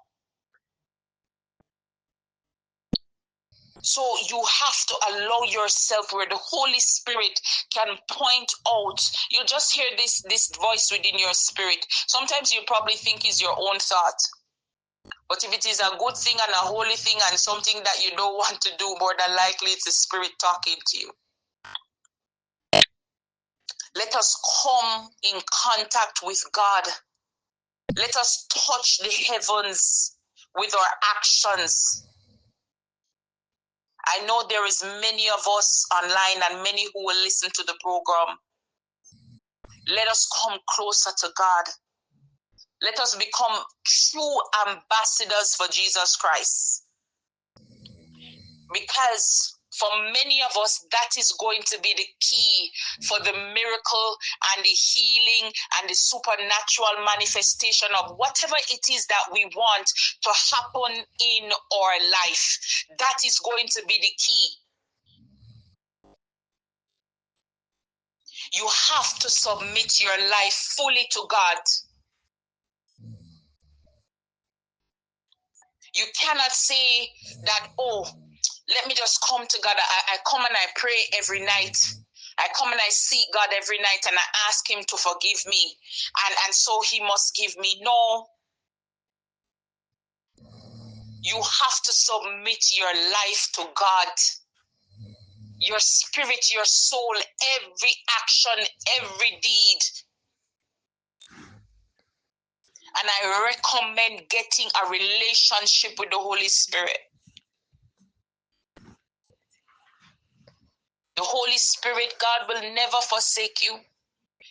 So you have to allow yourself where the Holy Spirit can point out. You just hear this voice within your spirit. Sometimes you probably think is your own thought. But if it is a good thing and a holy thing and something that you don't want to do, more than likely it's the Spirit talking to you. Let us come in contact with God. Let us touch the heavens with our actions. I know there is many of us online and many who will listen to the program. Let us come closer to God. Let us become true ambassadors for Jesus Christ. Because for many of us, that is going to be the key for the miracle and the healing and the supernatural manifestation of whatever it is that we want to happen in our life. That is going to be the key. You have to submit your life fully to God. You cannot say that, oh, let me just come to God. I come and I pray every night. I come and I seek God every night and I ask him to forgive me. And so he must give me. No. You have to submit your life to God. Your spirit, your soul, every action, every deed. And I recommend getting a relationship with the Holy Spirit. The Holy Spirit, God will never forsake you.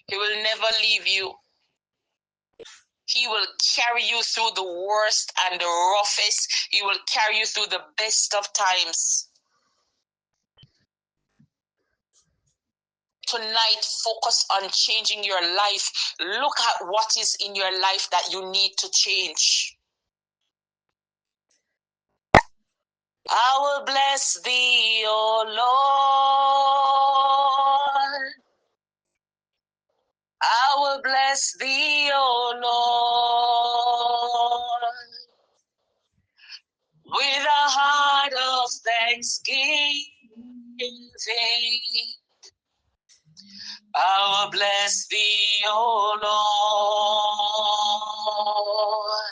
He will never leave you. He will carry you through the worst and the roughest. He will carry you through the best of times. Tonight, focus on changing your life. Look at what is in your life that you need to change. I will bless thee, O Lord. I will bless thee, O Lord, with a heart of thanksgiving. I will bless thee, O Lord,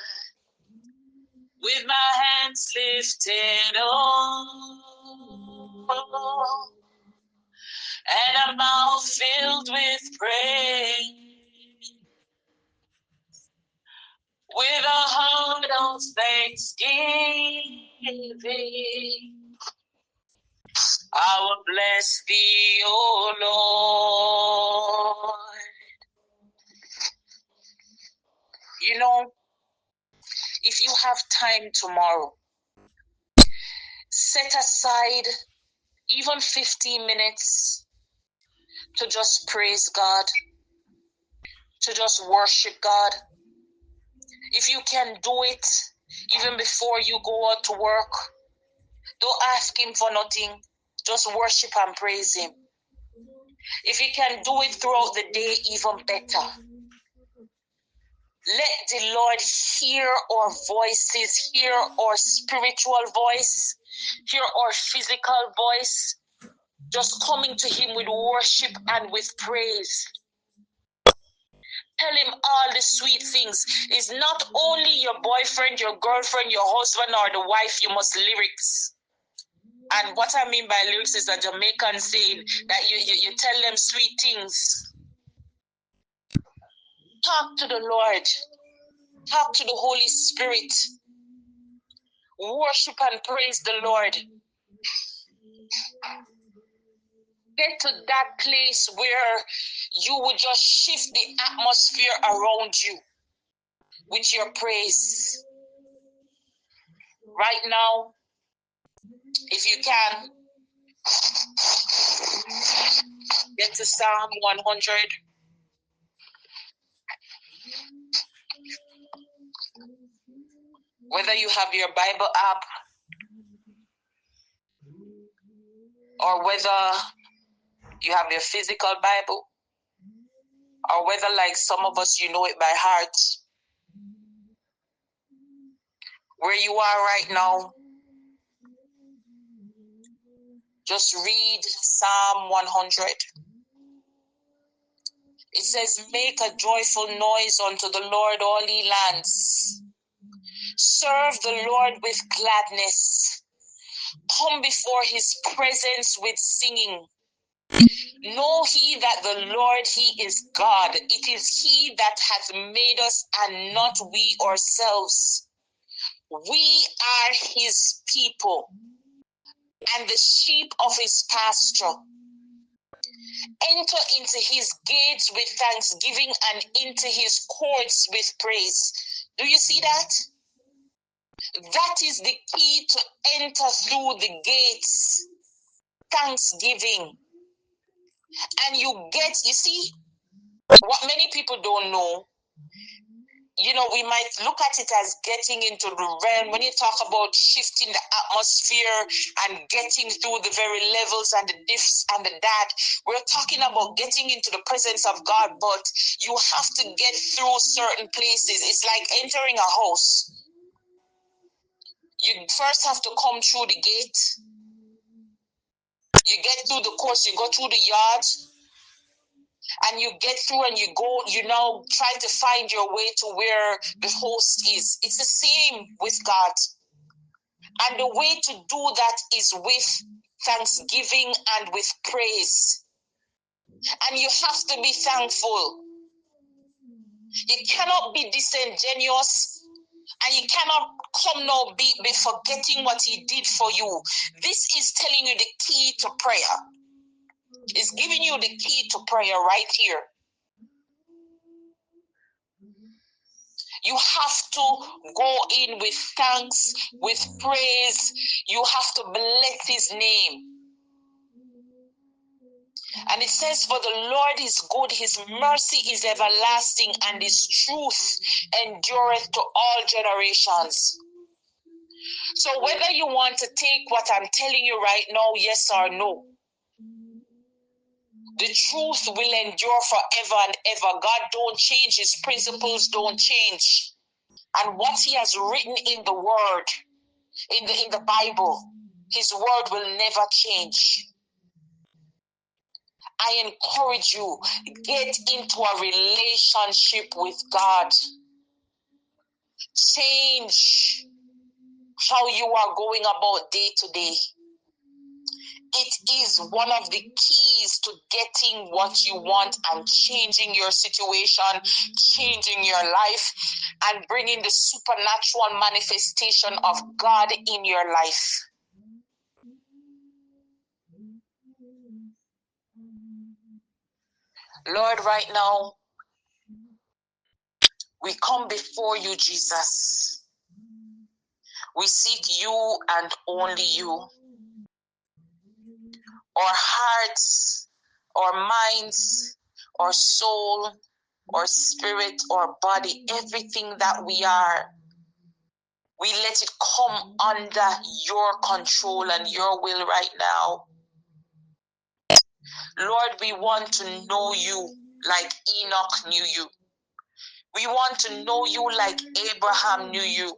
with my hands lifted up and a mouth filled with praise. With a heart of thanksgiving, I will bless thee, O Lord. You know, if you have time tomorrow, set aside even 15 minutes to just praise God, to just worship God. If you can do it even before you go out to work, don't ask Him for nothing. Just worship and praise Him. If you can do it throughout the day, even better. Let the Lord hear our voices, hear our spiritual voice, hear our physical voice, just coming to Him with worship and with praise. Tell Him all the sweet things. It's not only your boyfriend, your girlfriend, your husband, or the wife you must lyrics. And what I mean by lyrics is a Jamaican saying that you tell them sweet things. Talk to the Lord. Talk to the Holy Spirit. Worship and praise the Lord. Get to that place where you would just shift the atmosphere around you with your praise. Right now, if you can, get to Psalm 100. Whether you have your Bible app or whether you have your physical Bible, or whether, like some of us, you know it by heart, where you are right now, just read Psalm 100. It says, make a joyful noise unto the Lord, all ye lands. Serve the Lord with gladness. Come before His presence with singing. Know ye that the Lord, He is God. It is He that hath made us, and not we ourselves. We are His people, and the sheep of His pasture. Enter into His gates with thanksgiving, and into His courts with praise. Do you see that? That is the key to enter through the gates. Thanksgiving. And you see, what many people don't know, we might look at it as getting into the realm. When you talk about shifting the atmosphere and getting through the very levels and the diffs and the that, we're talking about getting into the presence of God, but you have to get through certain places. It's like entering a house. You first have to come through the gate. You get through the course, you go through the yard, and you get through and you now try to find your way to where the host is. It's the same with God. And the way to do that is with thanksgiving and with praise. And you have to be thankful. You cannot be disingenuous, and you cannot come now be forgetting what He did for you. This is telling you the key to prayer. It's giving you the key to prayer right here. You have to go in with thanks, with praise. You have to bless His name. And it says, for the Lord is good, His mercy is everlasting, and His truth endureth to all generations. So whether you want to take what I'm telling you right now, yes or no, the truth will endure forever and ever. God don't change. His principles don't change. And what He has written in the Word, in the Bible, His Word will never change. I encourage you, get into a relationship with God. Change how you are going about day to day. It is one of the keys to getting what you want and changing your situation, changing your life, and bringing the supernatural manifestation of God in your life. Lord, right now, we come before you, Jesus. We seek you and only you. our hearts, our minds, our soul, our spirit, our body, everything that we are, we let it come under your control and your will right now. Lord, we want to know you like Enoch knew you. We want to know you like Abraham knew you.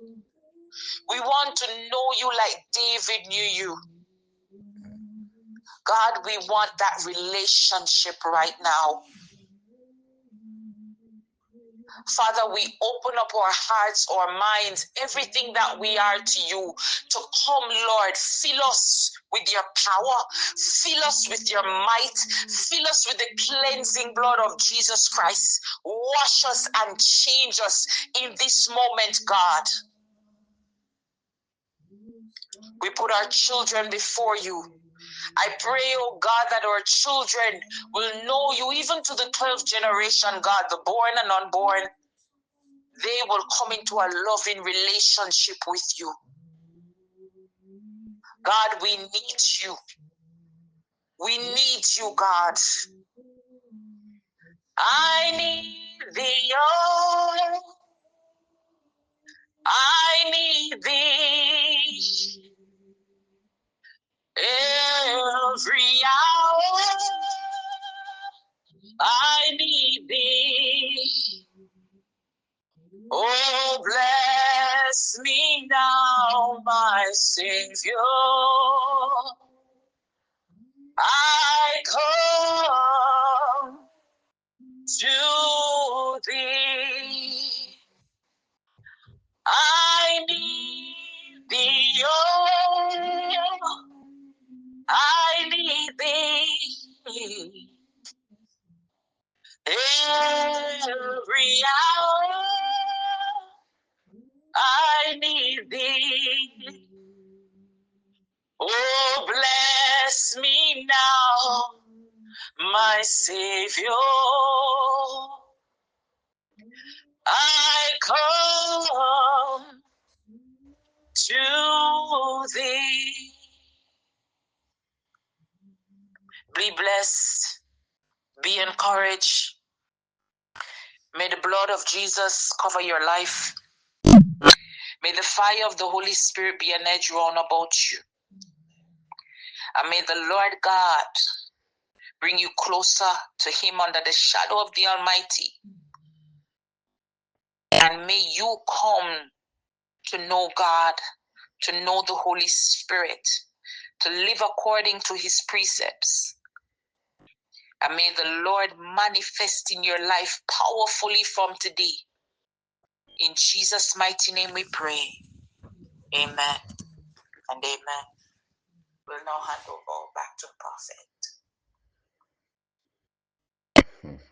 We want to know you like David knew you. God, we want that relationship right now. Father, we open up our hearts, our minds, everything that we are to you, to come, Lord. Fill us with your power. Fill us with your might. Fill us with the cleansing blood of Jesus Christ. Wash us and change us in this moment, God. We put our children before you. I pray, oh God, that our children will know you even to the 12th generation, God, the born and unborn. They will come into a loving relationship with you. God, we need you. We need you, God. I need thee, oh, I need thee every hour. I need thee. Oh, bless me now, my Savior. I come to thee. I need thee, oh, I need thee every hour. I need thee. Oh, bless me now, my Savior. I come to thee. Be blessed. Be encouraged. May the blood of Jesus cover your life. May the fire of the Holy Spirit be an edge round about you. And may the Lord God bring you closer to him under the shadow of the Almighty. And may you come to know God, to know the Holy Spirit, to live according to his precepts. And may the Lord manifest in your life powerfully from today. In Jesus' mighty name we pray. Amen and amen. We'll now hand over back to the prophet.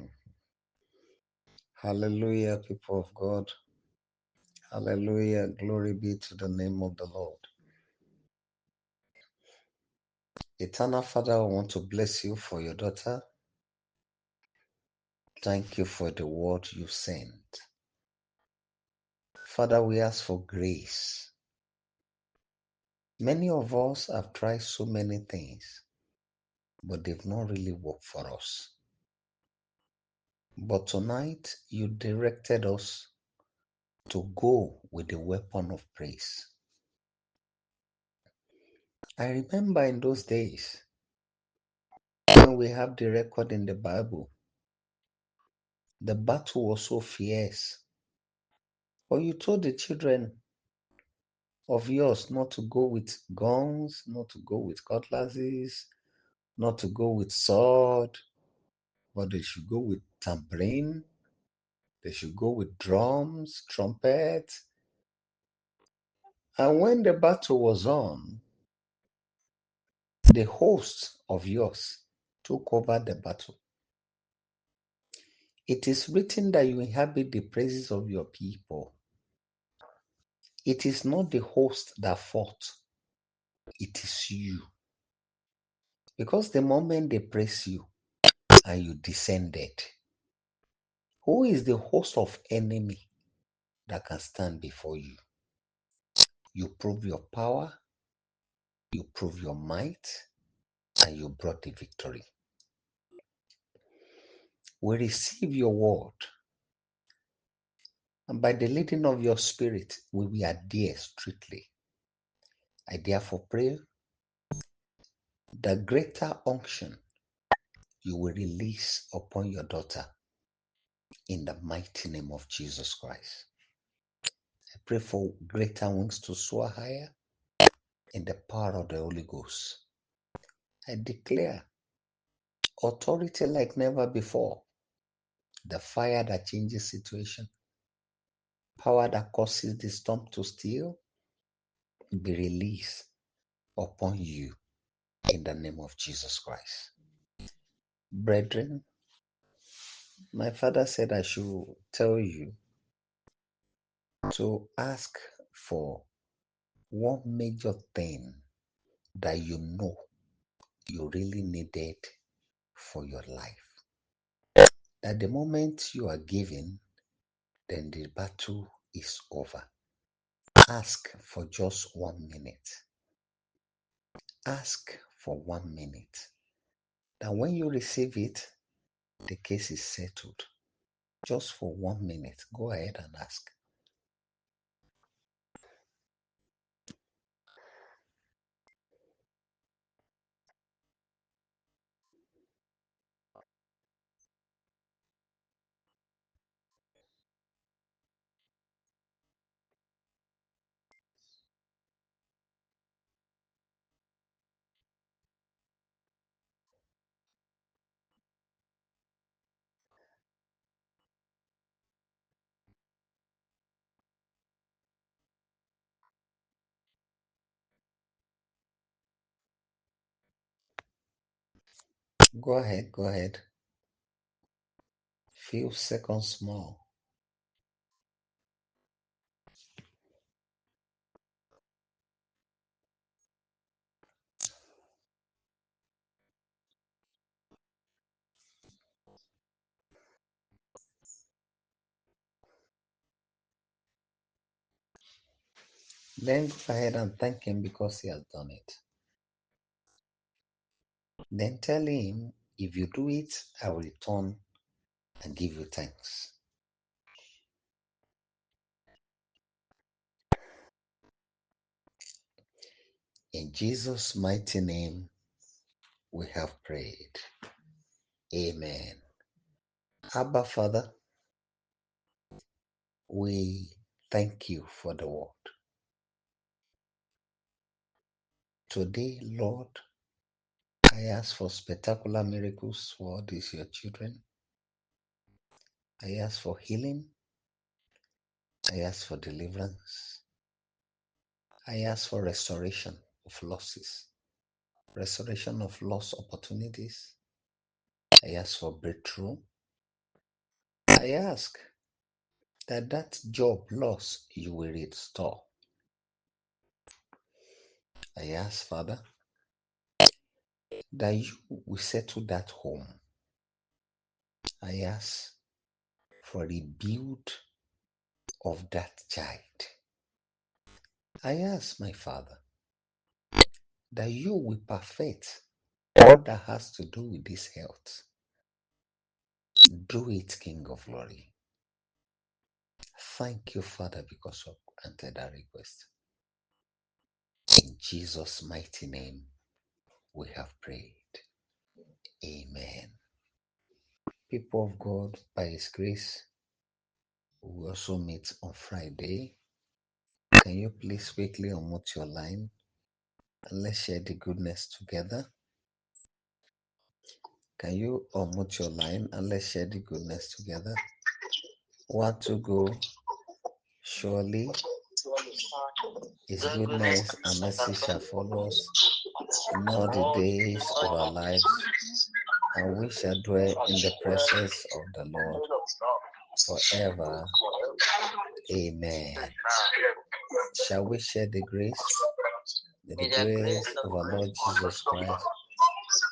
Hallelujah, people of God. Hallelujah. Glory be to the name of the Lord. Eternal Father, I want to bless you for your daughter. Thank you for the word you sent. Father, we ask for grace. Many of us have tried so many things, but they've not really worked for us. But tonight, you directed us to go with the weapon of praise. I remember in those days when we have the record in the Bible, the battle was so fierce. But you told the children of yours not to go with guns, not to go with cutlasses, not to go with sword, but they should go with tambourine, they should go with drums, trumpets. And when the battle was on, the host of yours took over the battle. It is written that you inhabit the praises of your people. It is not the host that fought, it is you. Because the moment they praise you and you descended, who is the host of enemy that can stand before you? You prove your power, you prove your might, and you brought the victory. We receive your word, and by the leading of your spirit, we will adhere strictly. I therefore pray the greater unction you will release upon your daughter in the mighty name of Jesus Christ. I pray for greater wings to soar higher in the power of the Holy Ghost. I declare authority like never before, the fire that changes situation, power that causes the storm to still be released upon you in the name of Jesus Christ. Brethren, my father said I should tell you to ask for one major thing that you know you really needed for your life. At the moment you are giving, then the battle is over. Ask for just 1 minute. Ask for 1 minute. That when you receive it, the case is settled. Just for 1 minute, go ahead and ask. Go ahead, go ahead. Few seconds more. Then go ahead and thank him because he has done it. Then tell him, if you do it, I will return and give you thanks. In Jesus' mighty name, we have prayed. Amen. Abba, Father, we thank you for the word. Today, Lord, I ask for spectacular miracles for all these your children. I ask for healing. I ask for deliverance. I ask for restoration of losses, restoration of lost opportunities. I ask for breakthrough. I ask that job loss you will restore. I ask, Father, that you will settle that home. I ask for rebuild of that child. I ask, my Father, that you will perfect all that has to do with this health. Do it, King of Glory. Thank you, Father, because you answered that request. In Jesus' mighty name, we have prayed. Amen. People of God, by His grace, we will also meet on Friday. Can you please quickly unmute your line and let's share the goodness together? Can you unmute your line and let's share the goodness together? 1, 2, go. Surely His goodness and mercy shall follow us in all the days of our lives, and we shall dwell in the presence of the Lord forever. Amen. Shall we share the grace? May the grace of our Lord Jesus Christ,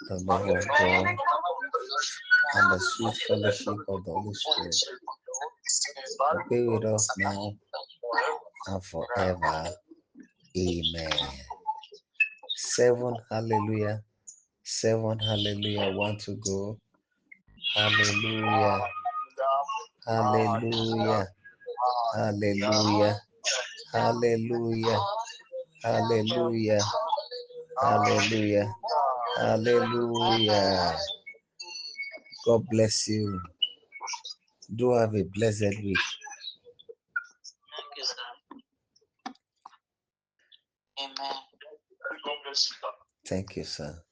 the love of God, and the sweet fellowship of the Holy Spirit be with us now and forever. Amen. 7 hallelujah, 7, hallelujah. 1 to go. Hallelujah. Hallelujah. Hallelujah. Hallelujah. Hallelujah. Hallelujah. Hallelujah. God bless you. Do have a blessed week. Thank you, sir. Amen. Thank you, sir.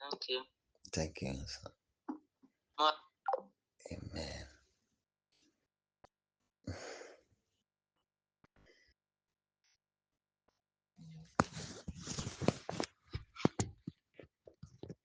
Thank you. Thank you, sir.